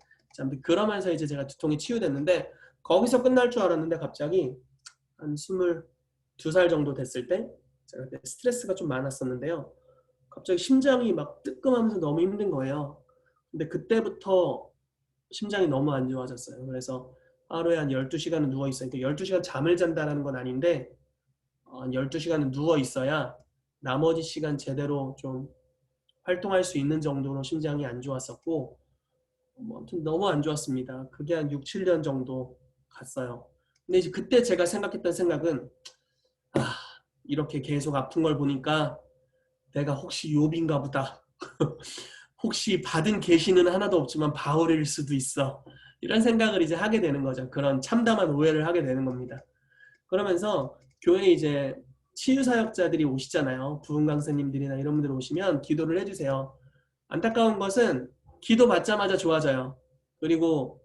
그러면서 이제 제가 두통이 치유됐는데 거기서 끝날 줄 알았는데 갑자기 한 22살 정도 됐을 때 제가 그때 스트레스가 좀 많았었는데요. 갑자기 심장이 막 뜨끔하면서 너무 힘든 거예요. 근데 그때부터 심장이 너무 안 좋아졌어요. 그래서 하루에 한 12시간은 누워있어요. 그러니까 12시간 잠을 잔다는 건 아닌데 한 12시간은 누워있어야 나머지 시간 제대로 좀 활동할 수 있는 정도로 심장이 안 좋았었고 아무튼 너무 안 좋았습니다. 그게 한 6, 7년 정도 갔어요. 근데 이제 그때 제가 생각했던 생각은 이렇게 계속 아픈 걸 보니까 내가 혹시 욥인가 보다. 혹시 받은 계시는 하나도 없지만 바울일 수도 있어. 이런 생각을 이제 하게 되는 거죠. 그런 참담한 오해를 하게 되는 겁니다. 그러면서 교회에 이제 치유사역자들이 오시잖아요. 부흥 강사님들이나 이런 분들 오시면 기도를 해주세요. 안타까운 것은 기도 받자마자 좋아져요. 그리고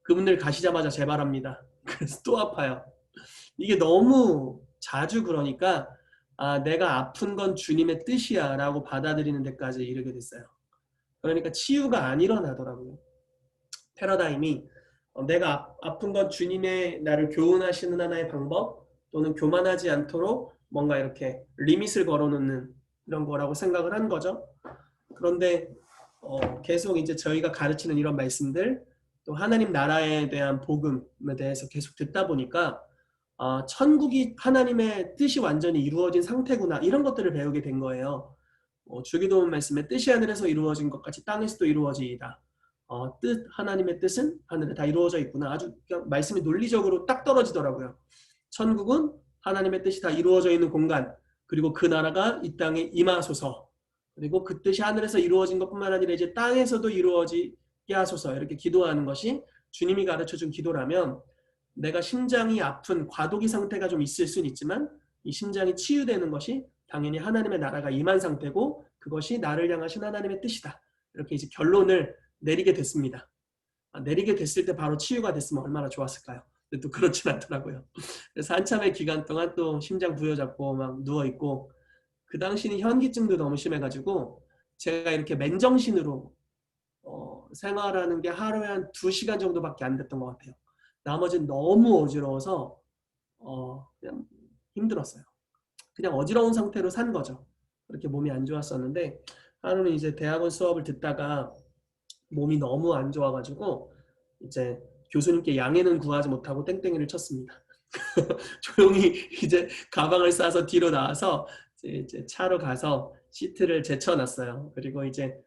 그분들 가시자마자 재발합니다. 그래서 또 아파요. 이게 너무 자주 그러니까 내가 아픈 건 주님의 뜻이야 라고 받아들이는 데까지 이르게 됐어요. 그러니까 치유가 안 일어나더라고요. 패러다임이 내가 아픈 건 주님의 나를 교훈하시는 하나의 방법 또는 교만하지 않도록 뭔가 이렇게 리밋을 걸어놓는 이런 거라고 생각을 한 거죠. 그런데 계속 이제 저희가 가르치는 이런 말씀들 또 하나님 나라에 대한 복음에 대해서 계속 듣다 보니까 천국이 하나님의 뜻이 완전히 이루어진 상태구나 이런 것들을 배우게 된 거예요. 주기도문 말씀에 뜻이 하늘에서 이루어진 것 같이 땅에서도 이루어지이다. 하나님의 뜻은 하늘에 다 이루어져 있구나. 아주 그냥 말씀이 논리적으로 딱 떨어지더라고요. 천국은 하나님의 뜻이 다 이루어져 있는 공간 그리고 그 나라가 이 땅에 임하소서 그리고 그 뜻이 하늘에서 이루어진 것뿐만 아니라 이제 땅에서도 이루어지게 하소서 이렇게 기도하는 것이 주님이 가르쳐준 기도라면 내가 심장이 아픈 과도기 상태가 좀 있을 수는 있지만 이 심장이 치유되는 것이 당연히 하나님의 나라가 임한 상태고 그것이 나를 향하신 하나님의 뜻이다. 이렇게 이제 결론을 내리게 됐습니다. 내리게 됐을 때 바로 치유가 됐으면 얼마나 좋았을까요? 근데 또 그렇진 않더라고요. 그래서 한참의 기간 동안 또 심장 부여잡고 막 누워있고 그 당시는 현기증도 너무 심해가지고 제가 이렇게 맨정신으로 생활하는 게 하루에 한 2시간 정도밖에 안 됐던 것 같아요. 나머지는 너무 어지러워서 그냥 힘들었어요. 그냥 어지러운 상태로 산 거죠. 그렇게 몸이 안 좋았었는데 하루는 이제 대학원 수업을 듣다가 몸이 너무 안 좋아가지고 이제 교수님께 양해는 구하지 못하고 땡땡이를 쳤습니다. 조용히 이제 가방을 싸서 뒤로 나와서 이제 차로 가서 시트를 제쳐놨어요. 그리고 이제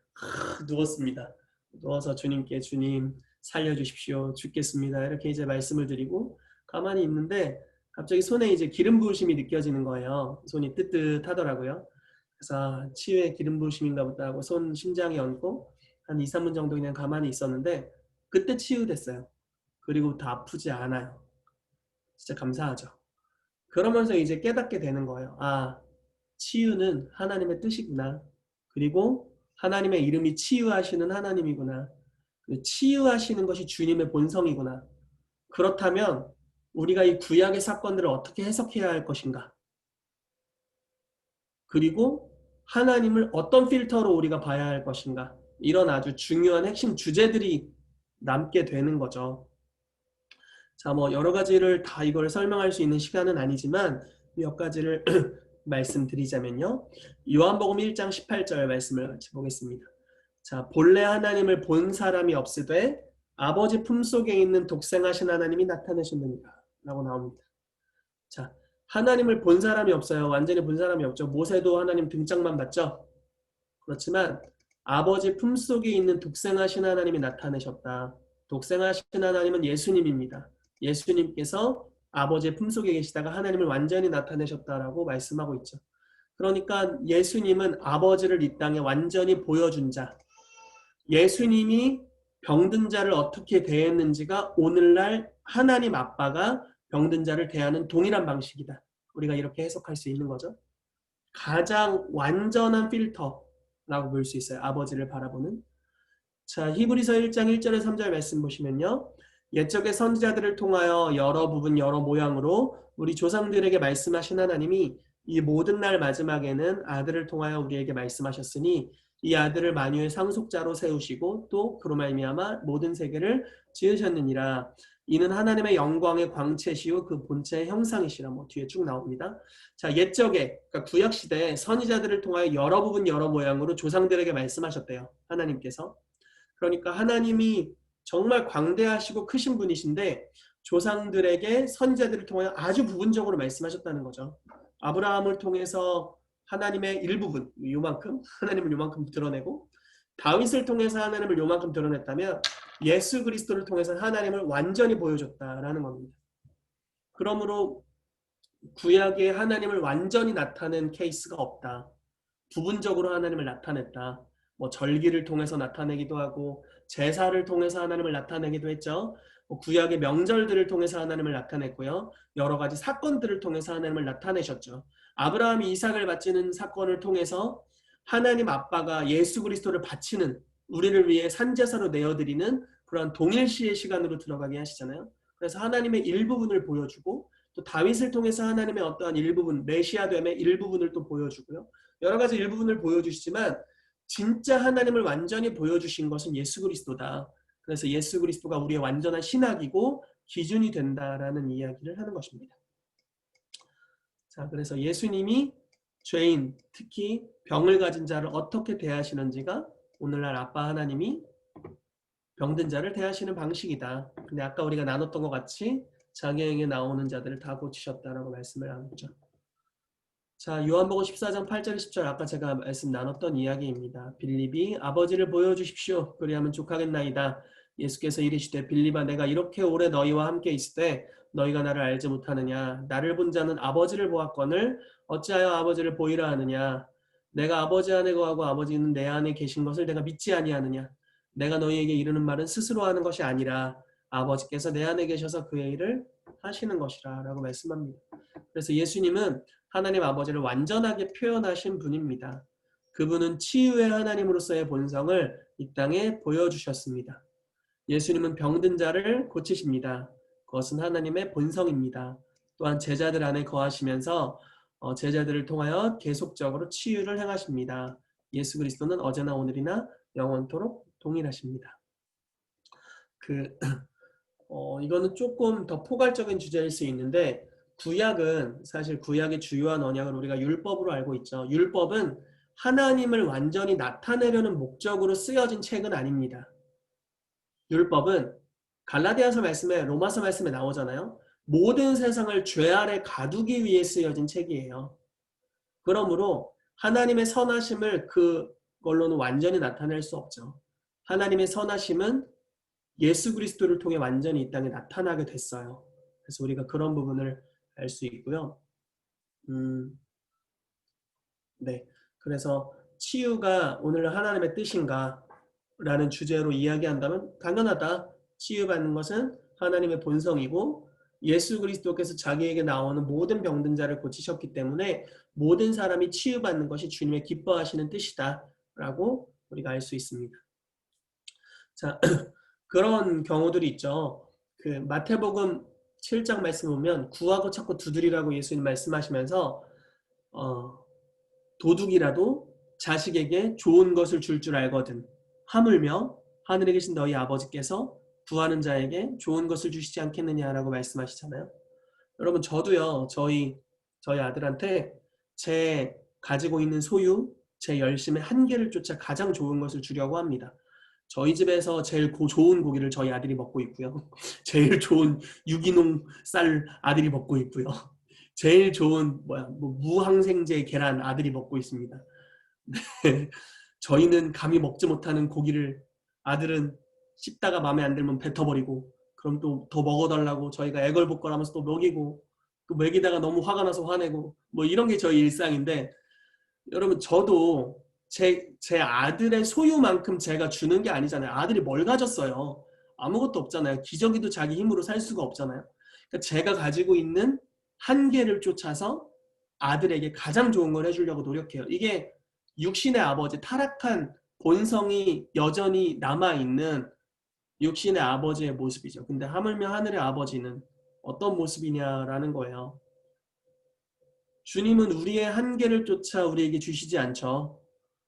누웠습니다. 누워서 주님께 주님 살려주십시오. 죽겠습니다. 이렇게 이제 말씀을 드리고 가만히 있는데 갑자기 손에 이제 기름 부으심이 느껴지는 거예요. 손이 뜨뜻하더라고요. 그래서 치유의 기름 부으심인가 보다 하고 손 심장에 얹고 한 2, 3분 정도 그냥 가만히 있었는데 그때 치유됐어요. 그리고 더 아프지 않아요. 진짜 감사하죠. 그러면서 이제 깨닫게 되는 거예요. 아, 치유는 하나님의 뜻이구나. 그리고 하나님의 이름이 치유하시는 하나님이구나. 치유하시는 것이 주님의 본성이구나. 그렇다면 우리가 이 구약의 사건들을 어떻게 해석해야 할 것인가? 그리고 하나님을 어떤 필터로 우리가 봐야 할 것인가? 이런 아주 중요한 핵심 주제들이 남게 되는 거죠. 자, 뭐 여러 가지를 다 이걸 설명할 수 있는 시간은 아니지만 몇 가지를 말씀드리자면요. 요한복음 1장 18절 말씀을 같이 보겠습니다. 자, 본래 하나님을 본 사람이 없으되 아버지 품속에 있는 독생하신 하나님이 나타내셨느니라 라고 나옵니다. 자, 하나님을 본 사람이 없어요. 완전히 본 사람이 없죠. 모세도 하나님 등짝만 봤죠. 그렇지만 아버지 품속에 있는 독생하신 하나님이 나타내셨다. 독생하신 하나님은 예수님입니다. 예수님께서 아버지의 품속에 계시다가 하나님을 완전히 나타내셨다라고 말씀하고 있죠. 그러니까 예수님은 아버지를 이 땅에 완전히 보여준 자, 예수님이 병든 자를 어떻게 대했는지가 오늘날 하나님 아빠가 병든 자를 대하는 동일한 방식이다. 우리가 이렇게 해석할 수 있는 거죠. 가장 완전한 필터라고 볼 수 있어요. 아버지를 바라보는. 자, 히브리서 1장 1절에 3절 말씀 보시면요. 옛적의 선지자들을 통하여 여러 부분 여러 모양으로 우리 조상들에게 말씀하신 하나님이 이 모든 날 마지막에는 아들을 통하여 우리에게 말씀하셨으니 이 아들을 만유의 상속자로 세우시고 또 그로 말미암아 모든 세계를 지으셨느니라. 이는 하나님의 영광의 광채시요 그 본체의 형상이시라. 뭐 뒤에 쭉 나옵니다. 자, 옛적에 그러니까 구약 시대에 선지자들을 통하여 여러 부분 여러 모양으로 조상들에게 말씀하셨대요. 하나님께서. 그러니까 하나님이 정말 광대하시고 크신 분이신데 조상들에게 선지자들을 통하여 아주 부분적으로 말씀하셨다는 거죠. 아브라함을 통해서 하나님의 일부분, 요만큼, 하나님을 요만큼 드러내고 다윗을 통해서 하나님을 요만큼 드러냈다면 예수 그리스도를 통해서 하나님을 완전히 보여줬다라는 겁니다. 그러므로 구약에 하나님을 완전히 나타낸 케이스가 없다. 부분적으로 하나님을 나타냈다. 뭐 절기를 통해서 나타내기도 하고 제사를 통해서 하나님을 나타내기도 했죠. 구약의 명절들을 통해서 하나님을 나타냈고요. 여러 가지 사건들을 통해서 하나님을 나타내셨죠. 아브라함이 이삭을 바치는 사건을 통해서 하나님 아빠가 예수 그리스도를 바치는 우리를 위해 산제사로 내어드리는 그러한 동일시의 시간으로 들어가게 하시잖아요. 그래서 하나님의 일부분을 보여주고 또 다윗을 통해서 하나님의 어떠한 일부분, 메시아됨의 일부분을 또 보여주고요. 여러 가지 일부분을 보여주시지만 진짜 하나님을 완전히 보여주신 것은 예수 그리스도다. 그래서 예수 그리스도가 우리의 완전한 신학이고 기준이 된다라는 이야기를 하는 것입니다. 자, 그래서 예수님이 죄인, 특히 병을 가진 자를 어떻게 대하시는지가 오늘날 아빠 하나님이 병든 자를 대하시는 방식이다. 근데 아까 우리가 나눴던 것 같이 장애인에 나오는 자들을 다 고치셨다라고 말씀을 나눴죠. 자, 요한복음 14장 8절 10절 아까 제가 말씀 나눴던 이야기입니다. 빌립이 아버지를 보여주십시오. 그리하면 족하겠나이다. 예수께서 이르시되 빌립아 내가 이렇게 오래 너희와 함께 있을 때 너희가 나를 알지 못하느냐. 나를 본 자는 아버지를 보았거늘 어찌하여 아버지를 보이라 하느냐. 내가 아버지 안에 거하고 아버지는 내 안에 계신 것을 내가 믿지 아니하느냐. 내가 너희에게 이르는 말은 스스로 하는 것이 아니라 아버지께서 내 안에 계셔서 그의 일을 하시는 것이라 라고 말씀합니다. 그래서 예수님은 하나님 아버지를 완전하게 표현하신 분입니다. 그분은 치유의 하나님으로서의 본성을 이 땅에 보여주셨습니다. 예수님은 병든 자를 고치십니다. 그것은 하나님의 본성입니다. 또한 제자들 안에 거하시면서 제자들을 통하여 계속적으로 치유를 행하십니다. 예수 그리스도는 어제나 오늘이나 영원토록 동일하십니다. 이거는 조금 더 포괄적인 주제일 수 있는데 구약은 사실 구약의 주요한 언약을 우리가 율법으로 알고 있죠. 율법은 하나님을 완전히 나타내려는 목적으로 쓰여진 책은 아닙니다. 율법은 갈라디아서 말씀에 로마서 말씀에 나오잖아요. 모든 세상을 죄 아래 가두기 위해 쓰여진 책이에요. 그러므로 하나님의 선하심을 그걸로는 완전히 나타낼 수 없죠. 하나님의 선하심은 예수 그리스도를 통해 완전히 이 땅에 나타나게 됐어요. 그래서 우리가 그런 부분을 알 수 있고요. 네. 그래서 치유가 오늘 하나님의 뜻인가 라는 주제로 이야기한다면 당연하다. 치유받는 것은 하나님의 본성이고 예수 그리스도께서 자기에게 나오는 모든 병든 자를 고치셨기 때문에 모든 사람이 치유받는 것이 주님의 기뻐하시는 뜻이다 라고 우리가 알 수 있습니다. 자, 그런 경우들이 있죠. 그 마태복음 7장 말씀 보면 구하고 찾고 두드리라고 예수님 말씀하시면서 도둑이라도 자식에게 좋은 것을 줄 알거든 하물며 하늘에 계신 너희 아버지께서 구하는 자에게 좋은 것을 주시지 않겠느냐라고 말씀하시잖아요. 여러분 저도요 저희 아들한테 제 가지고 있는 소유 제 열심의 한계를 쫓아 가장 좋은 것을 주려고 합니다. 저희 집에서 제일 좋은 고기를 저희 아들이 먹고 있고요. 제일 좋은 유기농 쌀 아들이 먹고 있고요. 제일 좋은 무항생제 계란 아들이 먹고 있습니다. 저희는 감히 먹지 못하는 고기를 아들은 씹다가 마음에 안 들면 뱉어버리고 그럼 또 더 먹어달라고 저희가 애걸복걸하면서 또 먹이고 또 먹이다가 너무 화가 나서 화내고 뭐 이런 게 저희 일상인데 여러분 저도 제 아들의 소유만큼 제가 주는 게 아니잖아요. 아들이 뭘 가졌어요. 아무것도 없잖아요. 기저귀도 자기 힘으로 살 수가 없잖아요. 그러니까 제가 가지고 있는 한계를 쫓아서 아들에게 가장 좋은 걸 해주려고 노력해요. 이게 육신의 아버지, 타락한 본성이 여전히 남아있는 육신의 아버지의 모습이죠. 근데 하물며 하늘의 아버지는 어떤 모습이냐라는 거예요. 주님은 우리의 한계를 쫓아 우리에게 주시지 않죠.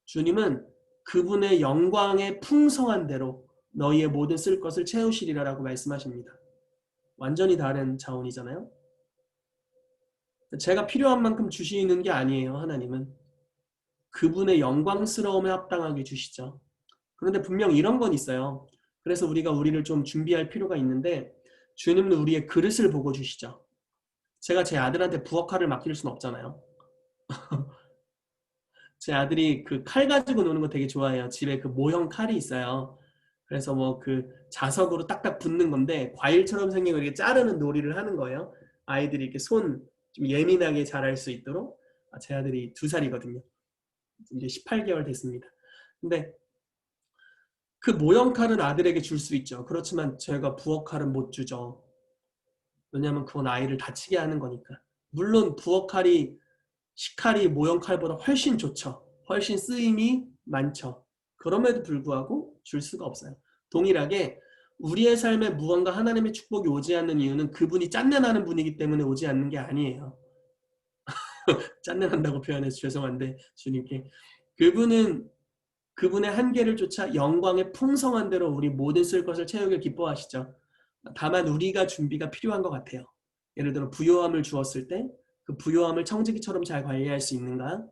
주님은 그분의 영광의 풍성한 대로 너희의 모든 쓸 것을 채우시리라라고 말씀하십니다. 완전히 다른 차원이잖아요. 제가 필요한 만큼 주시는 게 아니에요. 하나님은 그분의 영광스러움에 합당하게 주시죠. 그런데 분명 이런 건 있어요. 그래서 우리가 우리를 좀 준비할 필요가 있는데 주님은 우리의 그릇을 보고 주시죠. 제가 제 아들한테 부엌칼을 맡길 수는 없잖아요. 제 아들이 그 칼 가지고 노는 거 되게 좋아해요. 집에 그 모형 칼이 있어요. 그래서 뭐 그 자석으로 딱딱 붙는 건데 과일처럼 생긴 거 이렇게 자르는 놀이를 하는 거예요. 아이들이 이렇게 손 좀 예민하게 자랄 수 있도록. 제 아들이 2살이거든요. 이제 18개월 됐습니다. 근데 그 모형 칼은 아들에게 줄 수 있죠. 그렇지만 제가 부엌 칼은 못 주죠. 왜냐하면 그건 아이를 다치게 하는 거니까. 물론 부엌 칼이 식칼이 모형 칼보다 훨씬 좋죠. 훨씬 쓰임이 많죠. 그럼에도 불구하고 줄 수가 없어요. 동일하게 우리의 삶에 무언가 하나님의 축복이 오지 않는 이유는 그분이 짠내나는 분이기 때문에 오지 않는 게 아니에요. 짠내난다고 표현해서 죄송한데 주님께 그분은 그분의 한계를 쫓아 영광의 풍성한 대로 우리 모든 쓸 것을 채우길 기뻐하시죠. 다만 우리가 준비가 필요한 것 같아요. 예를 들어 부요함을 주었을 때 그 부요함을 청지기처럼 잘 관리할 수 있는가?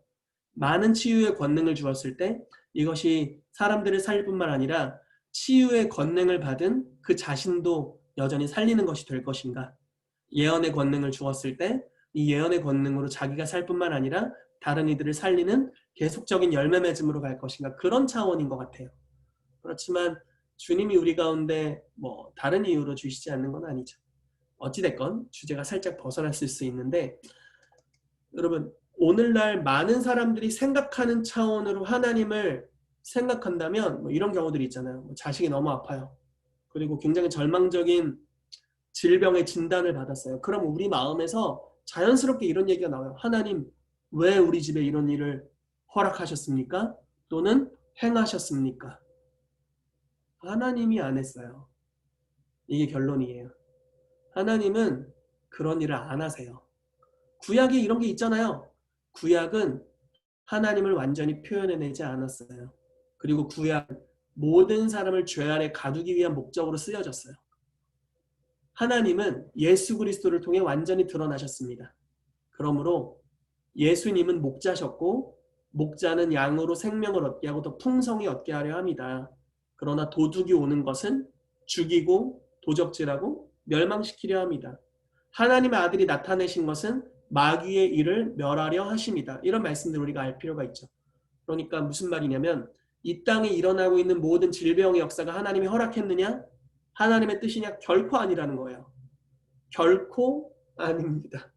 많은 치유의 권능을 주었을 때 이것이 사람들을 살릴 뿐만 아니라 치유의 권능을 받은 그 자신도 여전히 살리는 것이 될 것인가? 예언의 권능을 주었을 때 이 예언의 권능으로 자기가 살 뿐만 아니라 다른 이들을 살리는 계속적인 열매 맺음으로 갈 것인가? 그런 차원인 것 같아요. 그렇지만 주님이 우리 가운데 뭐 다른 이유로 주시지 않는 건 아니죠. 어찌됐건 주제가 살짝 벗어났을 수 있는데 여러분 오늘날 많은 사람들이 생각하는 차원으로 하나님을 생각한다면 뭐 이런 경우들이 있잖아요. 뭐 자식이 너무 아파요. 그리고 굉장히 절망적인 질병의 진단을 받았어요. 그럼 우리 마음에서 자연스럽게 이런 얘기가 나와요. 하나님 왜 우리 집에 이런 일을 허락하셨습니까? 또는 행하셨습니까? 하나님이 안 했어요. 이게 결론이에요. 하나님은 그런 일을 안 하세요. 구약에 이런 게 있잖아요. 구약은 하나님을 완전히 표현해내지 않았어요. 그리고 구약은 모든 사람을 죄 아래 가두기 위한 목적으로 쓰여졌어요. 하나님은 예수 그리스도를 통해 완전히 드러나셨습니다. 그러므로 예수님은 목자셨고 목자는 양으로 생명을 얻게 하고 더 풍성히 얻게 하려 합니다. 그러나 도둑이 오는 것은 죽이고 도적질하고 멸망시키려 합니다. 하나님의 아들이 나타내신 것은 마귀의 일을 멸하려 하십니다. 이런 말씀들 우리가 알 필요가 있죠. 그러니까 무슨 말이냐면 이 땅에 일어나고 있는 모든 질병의 역사가 하나님이 허락했느냐? 하나님의 뜻이냐? 결코 아니라는 거예요. 결코 아닙니다.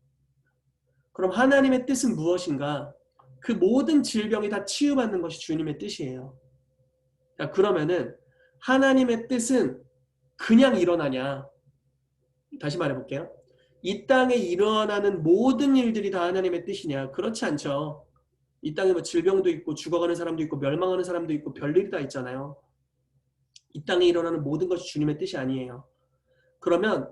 그럼 하나님의 뜻은 무엇인가? 그 모든 질병이 다 치유받는 것이 주님의 뜻이에요. 자, 그러면은 하나님의 뜻은 그냥 일어나냐? 다시 말해볼게요. 이 땅에 일어나는 모든 일들이 다 하나님의 뜻이냐? 그렇지 않죠. 이 땅에 뭐 질병도 있고 죽어가는 사람도 있고 멸망하는 사람도 있고 별일이 다 있잖아요. 이 땅에 일어나는 모든 것이 주님의 뜻이 아니에요. 그러면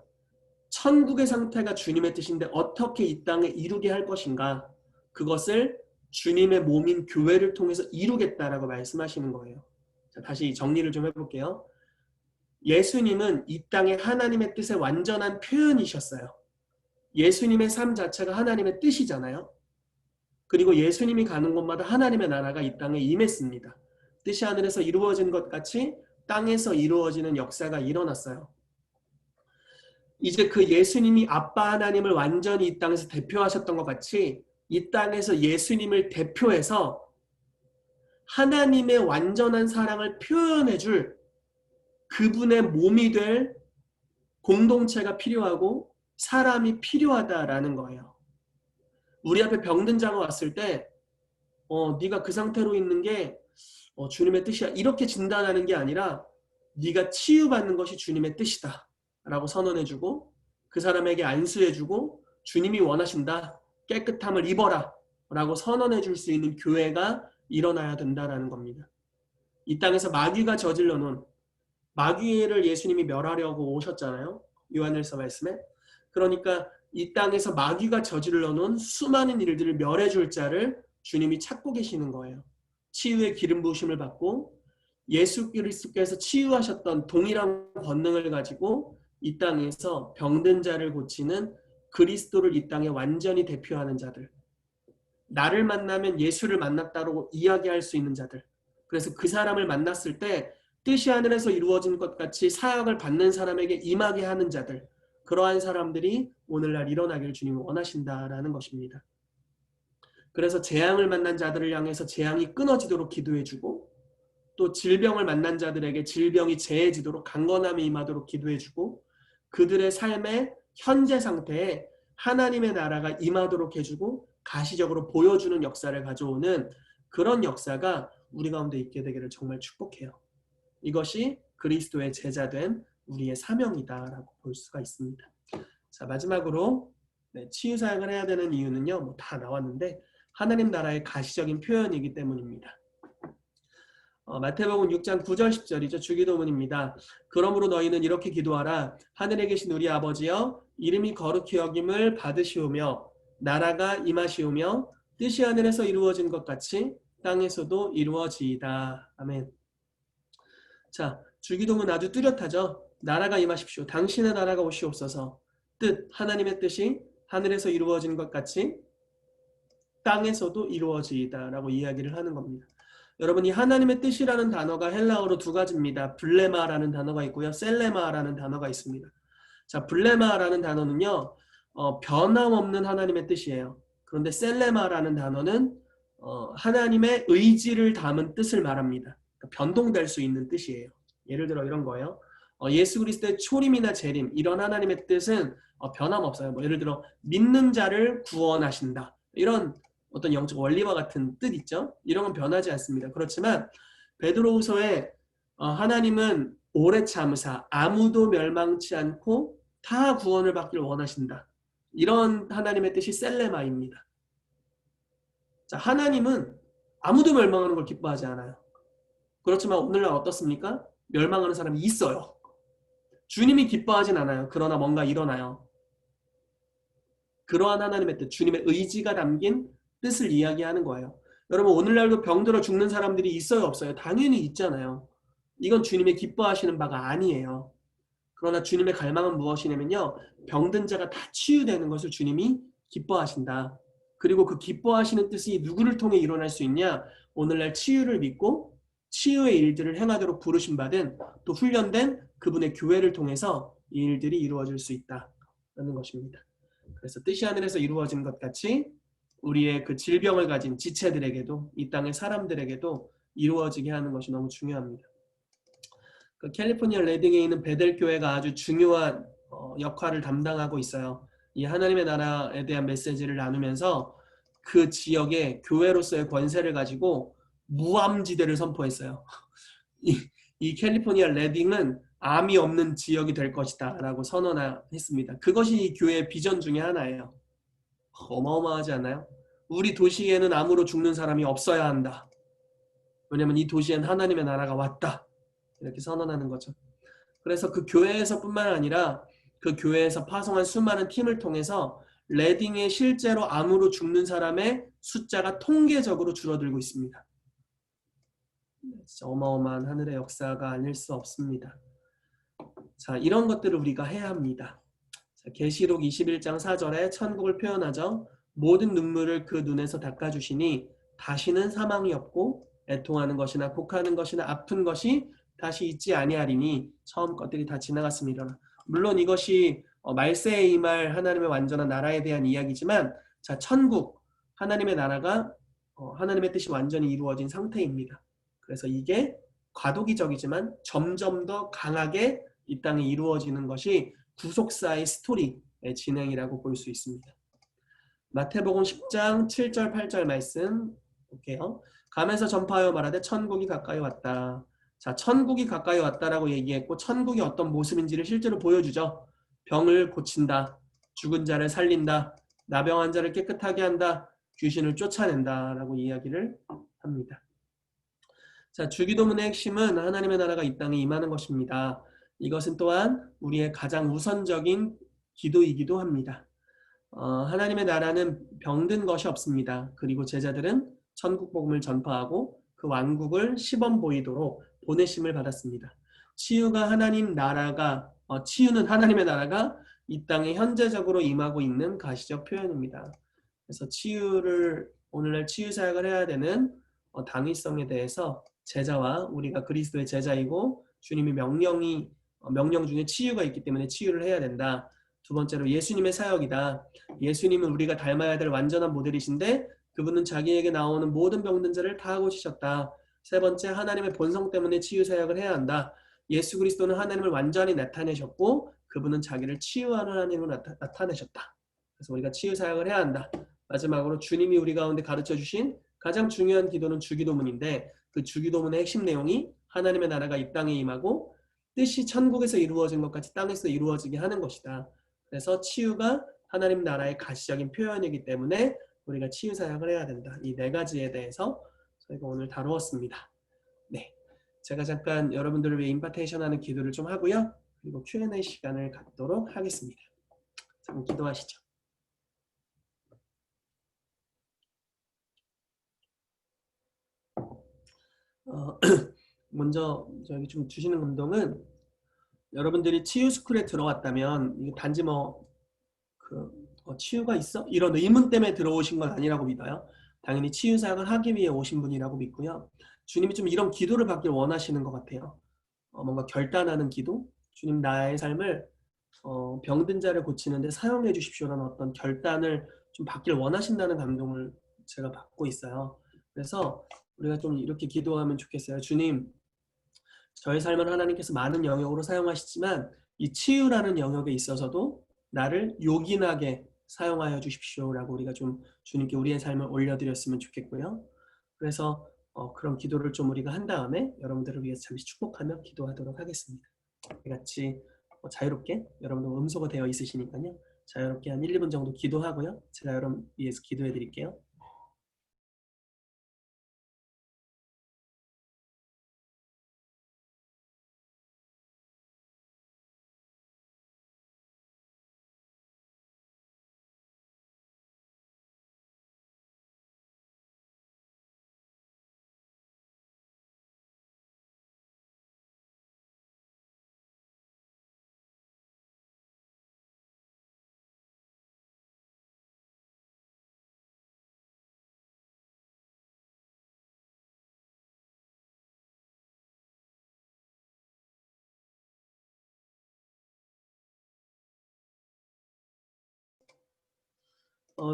천국의 상태가 주님의 뜻인데 어떻게 이 땅에 이루게 할 것인가? 그것을 주님의 몸인 교회를 통해서 이루겠다라고 말씀하시는 거예요. 자, 다시 정리를 좀 해볼게요. 예수님은 이 땅에 하나님의 뜻의 완전한 표현이셨어요. 예수님의 삶 자체가 하나님의 뜻이잖아요. 그리고 예수님이 가는 곳마다 하나님의 나라가 이 땅에 임했습니다. 뜻이 하늘에서 이루어진 것 같이 땅에서 이루어지는 역사가 일어났어요. 이제 그 예수님이 아빠 하나님을 완전히 이 땅에서 대표하셨던 것 같이 이 땅에서 예수님을 대표해서 하나님의 완전한 사랑을 표현해줄 그분의 몸이 될 공동체가 필요하고 사람이 필요하다라는 거예요. 우리 앞에 병든 자가 왔을 때 네가 그 상태로 있는 게 주님의 뜻이야 이렇게 진단하는 게 아니라 네가 치유받는 것이 주님의 뜻이다 라고 선언해주고 그 사람에게 안수해주고 주님이 원하신다 깨끗함을 입어라 라고 선언해줄 수 있는 교회가 일어나야 된다라는 겁니다. 이 땅에서 마귀가 저질러 놓은 마귀를 예수님이 멸하려고 오셨잖아요. 요한일서 말씀에. 그러니까 이 땅에서 마귀가 저질러 놓은 수많은 일들을 멸해줄 자를 주님이 찾고 계시는 거예요. 치유의 기름 부으심을 받고 예수 그리스도께서 치유하셨던 동일한 권능을 가지고 이 땅에서 병든 자를 고치는 그리스도를 이 땅에 완전히 대표하는 자들. 나를 만나면 예수를 만났다고 이야기할 수 있는 자들. 그래서 그 사람을 만났을 때 뜻이 하늘에서 이루어진 것 같이 사역을 받는 사람에게 임하게 하는 자들. 그러한 사람들이 오늘날 일어나기를 주님이 원하신다라는 것입니다. 그래서 재앙을 만난 자들을 향해서 재앙이 끊어지도록 기도해주고 또 질병을 만난 자들에게 질병이 제해지도록 강건함이 임하도록 기도해주고 그들의 삶의 현재 상태에 하나님의 나라가 임하도록 해주고 가시적으로 보여주는 역사를 가져오는 그런 역사가 우리 가운데 있게 되기를 정말 축복해요. 이것이 그리스도의 제자된 우리의 사명이다라고 볼 수가 있습니다. 자, 마지막으로 치유 사역을 해야 되는 이유는요. 다 나왔는데 하나님 나라의 가시적인 표현이기 때문입니다. 마태복음 6장 9절 10절이죠. 주기도문입니다. 그러므로 너희는 이렇게 기도하라. 하늘에 계신 우리 아버지여 이름이 거룩히 여김을 받으시오며 나라가 임하시오며 뜻이 하늘에서 이루어진 것 같이 땅에서도 이루어지이다. 아멘. 자, 주기도문 아주 뚜렷하죠. 나라가 임하십시오. 당신의 나라가 오시옵소서. 뜻, 하나님의 뜻이 하늘에서 이루어진 것 같이 땅에서도 이루어지이다 라고 이야기를 하는 겁니다. 여러분 이 하나님의 뜻이라는 단어가 헬라어로 두 가지입니다. 블레마라는 단어가 있고요. 셀레마라는 단어가 있습니다. 자, 블레마라는 단어는요. 변함없는 하나님의 뜻이에요. 그런데 셀레마라는 단어는 하나님의 의지를 담은 뜻을 말합니다. 그러니까 변동될 수 있는 뜻이에요. 예를 들어 이런 거예요. 예수 그리스도의 초림이나 재림 이런 하나님의 뜻은 변함없어요. 뭐 예를 들어 믿는 자를 구원하신다. 이런 어떤 영적 원리와 같은 뜻 있죠. 이런 건 변하지 않습니다. 그렇지만 베드로후서에 하나님은 오래 참으사 아무도 멸망치 않고 다 구원을 받기를 원하신다. 이런 하나님의 뜻이 셀레마입니다. 자, 하나님은 아무도 멸망하는 걸 기뻐하지 않아요. 그렇지만 오늘날 어떻습니까? 멸망하는 사람이 있어요. 주님이 기뻐하진 않아요. 그러나 뭔가 일어나요. 그러한 하나님의 뜻, 주님의 의지가 담긴 뜻을 이야기하는 거예요. 여러분 오늘날도 병들어 죽는 사람들이 있어요 없어요? 당연히 있잖아요. 이건 주님의 기뻐하시는 바가 아니에요. 그러나 주님의 갈망은 무엇이냐면요. 병든 자가 다 치유되는 것을 주님이 기뻐하신다. 그리고 그 기뻐하시는 뜻이 누구를 통해 일어날 수 있냐. 오늘날 치유를 믿고 치유의 일들을 행하도록 부르심 받은 또 훈련된 그분의 교회를 통해서 이 일들이 이루어질 수 있다는 것입니다. 그래서 뜻이 하늘에서 이루어진 것 같이 우리의 그 질병을 가진 지체들에게도 이 땅의 사람들에게도 이루어지게 하는 것이 너무 중요합니다. 그 캘리포니아 레딩에 있는 베델 교회가 아주 중요한 역할을 담당하고 있어요. 이 하나님의 나라에 대한 메시지를 나누면서 그 지역의 교회로서의 권세를 가지고 무함지대를 선포했어요. 이 캘리포니아 레딩은 암이 없는 지역이 될 것이다 라고 선언했습니다. 그것이 이 교회의 비전 중에 하나예요. 어마어마하지 않나요? 우리 도시에는 암으로 죽는 사람이 없어야 한다. 왜냐면 이 도시엔 하나님의 나라가 왔다. 이렇게 선언하는 거죠. 그래서 그 교회에서뿐만 아니라 그 교회에서 파송한 수많은 팀을 통해서 레딩에 실제로 암으로 죽는 사람의 숫자가 통계적으로 줄어들고 있습니다. 진짜 어마어마한 하늘의 역사가 아닐 수 없습니다. 자, 이런 것들을 우리가 해야 합니다. 계시록 21장 4절에 천국을 표현하죠. 모든 눈물을 그 눈에서 닦아주시니 다시는 사망이 없고 애통하는 것이나 곡하는 것이나 아픈 것이 다시 있지 아니하리니 처음 것들이 다 지나갔습니다. 물론 이것이 말세에 임할 하나님의 완전한 나라에 대한 이야기지만, 자, 천국, 하나님의 나라가 하나님의 뜻이 완전히 이루어진 상태입니다. 그래서 이게 과도기적이지만 점점 더 강하게 이 땅에 이루어지는 것이 구속사의 스토리의 진행이라고 볼 수 있습니다. 마태복음 10장 7절 8절 말씀 볼게요. 가면서 전파하여 말하되 천국이 가까이 왔다. 자, 천국이 가까이 왔다라고 얘기했고 천국이 어떤 모습인지를 실제로 보여주죠. 병을 고친다. 죽은 자를 살린다. 나병한 자를 깨끗하게 한다. 귀신을 쫓아낸다 라고 이야기를 합니다. 자, 주기도문의 핵심은 하나님의 나라가 이 땅에 임하는 것입니다. 이것은 또한 우리의 가장 우선적인 기도이기도 합니다. 하나님의 나라는 병든 것이 없습니다. 그리고 제자들은 천국 복음을 전파하고 그 왕국을 시범 보이도록 보내심을 받았습니다. 치유는 하나님의 나라가 이 땅에 현재적으로 임하고 있는 가시적 표현입니다. 그래서 오늘날 치유 사역을 해야 되는 당위성에 대해서 제자와 우리가 그리스도의 제자이고 주님의 명령 중에 치유가 있기 때문에 치유를 해야 된다. 두 번째로 예수님의 사역이다. 예수님은 우리가 닮아야 될 완전한 모델이신데 그분은 자기에게 나오는 모든 병든 자를 다 고치셨다. 세 번째, 하나님의 본성 때문에 치유 사역을 해야 한다. 예수 그리스도는 하나님을 완전히 나타내셨고 그분은 자기를 치유하는 하나님을 나타내셨다. 그래서 우리가 치유 사역을 해야 한다. 마지막으로 주님이 우리 가운데 가르쳐 주신 가장 중요한 기도는 주기도문인데 그 주기도문의 핵심 내용이 하나님의 나라가 이 땅에 임하고 뜻이 천국에서 이루어진 것 같이 땅에서 이루어지게 하는 것이다. 그래서 치유가 하나님 나라의 가시적인 표현이기 때문에 우리가 치유 사역을 해야 된다. 이 네 가지에 대해서 저희가 오늘 다루었습니다. 네, 제가 잠깐 여러분들을 위해 임파테이션하는 기도를 좀 하고요. 그리고 Q&A 시간을 갖도록 하겠습니다. 잠깐 기도하시죠. 먼저 저기 좀 주시는 운동은 여러분들이 치유 스쿨에 들어왔다면 이게 단지 치유가 있어? 이런 의문 때문에 들어오신 건 아니라고 믿어요. 당연히 치유 사역을 하기 위해 오신 분이라고 믿고요. 주님이 좀 이런 기도를 받길 원하시는 것 같아요. 뭔가 결단하는 기도? 주님 나의 삶을 병든 자를 고치는데 사용해 주십시오라는 어떤 결단을 좀 받길 원하신다는 감동을 제가 받고 있어요. 그래서 우리가 좀 이렇게 기도하면 좋겠어요. 주님, 저의 삶을 하나님께서 많은 영역으로 사용하시지만 이 치유라는 영역에 있어서도 나를 요긴하게 사용하여 주십시오라고 우리가 좀 주님께 우리의 삶을 올려드렸으면 좋겠고요. 그래서 그런 기도를 좀 우리가 한 다음에 여러분들을 위해서 잠시 축복하며 기도하도록 하겠습니다. 같이 자유롭게 여러분들 음소거 되어 있으시니까요. 자유롭게 한 1, 2분 정도 기도하고요. 제가 여러분 위해서 기도해 드릴게요.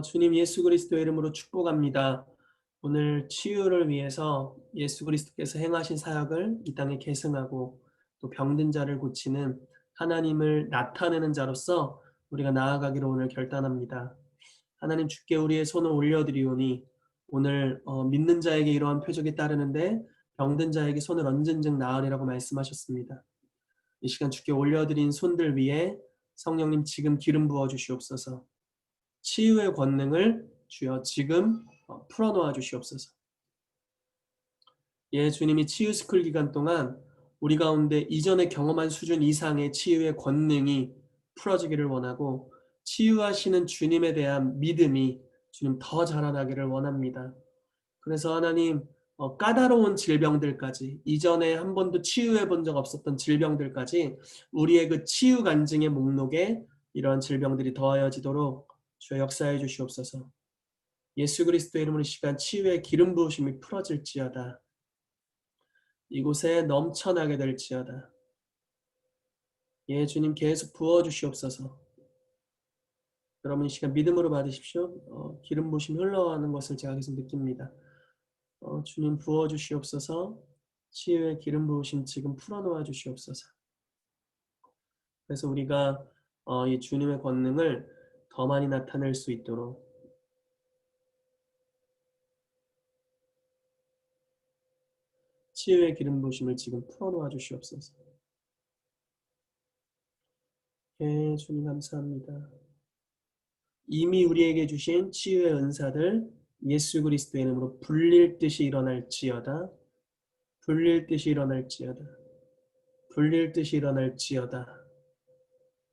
주님 예수 그리스도의 이름으로 축복합니다. 오늘 치유를 위해서 예수 그리스도께서 행하신 사역을 이 땅에 계승하고 또 병든 자를 고치는 하나님을 나타내는 자로서 우리가 나아가기로 오늘 결단합니다. 하나님 주께 우리의 손을 올려드리오니 오늘 믿는 자에게 이러한 표적이 따르는데 병든 자에게 손을 얹은 즉 나으리라고 말씀하셨습니다. 이 시간 주께 올려드린 손들 위에 성령님 지금 기름 부어 주시옵소서. 치유의 권능을 주여 지금 풀어놓아 주시옵소서. 예, 주님이 치유 스쿨 기간 동안 우리 가운데 이전에 경험한 수준 이상의 치유의 권능이 풀어지기를 원하고 치유하시는 주님에 대한 믿음이 주님 더 자라나기를 원합니다. 그래서 하나님 까다로운 질병들까지 이전에 한 번도 치유해 본 적 없었던 질병들까지 우리의 그 치유 간증의 목록에 이러한 질병들이 더하여지도록 주여 역사해 주시옵소서. 예수 그리스도의 이름으로 이 시간 치유의 기름 부으심이 풀어질지어다. 이곳에 넘쳐나게 될지어다. 예, 주님 계속 부어주시옵소서. 여러분 이 시간 믿음으로 받으십시오. 기름 부으심 흘러가는 것을 제가 계속 느낍니다. 주님 부어주시옵소서. 치유의 기름 부으심 지금 풀어놓아 주시옵소서. 그래서 우리가 이 주님의 권능을 더 많이 나타낼 수 있도록 치유의 기름 부으심을 지금 풀어놓아 주시옵소서. 예, 주님 감사합니다. 이미 우리에게 주신 치유의 은사들 예수 그리스도의 이름으로 불릴 듯이 일어날지어다. 불릴 듯이 일어날지어다. 불릴 듯이 일어날지어다.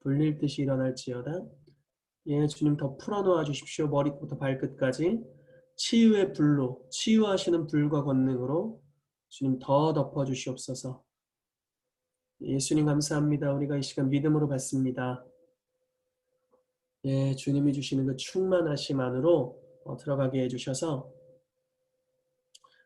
불릴 듯이 일어날지어다. 예, 주님 더 풀어놓아 주십시오. 머리부터 발끝까지 치유의 불로, 치유하시는 불과 권능으로 주님 더 덮어 주시옵소서. 예수님 감사합니다. 우리가 이 시간 믿음으로 받습니다. 예, 주님이 주시는 그 충만하심 안으로 들어가게 해주셔서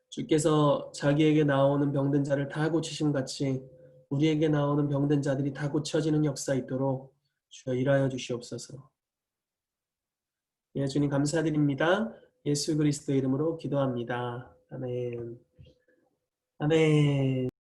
주께서 자기에게 나오는 병든 자를 다 고치심 같이 우리에게 나오는 병든 자들이 다 고쳐지는 역사 있도록 주여 일하여 주시옵소서. 예, 주님 감사드립니다. 예수 그리스도 이름으로 기도합니다. 아멘. 아멘.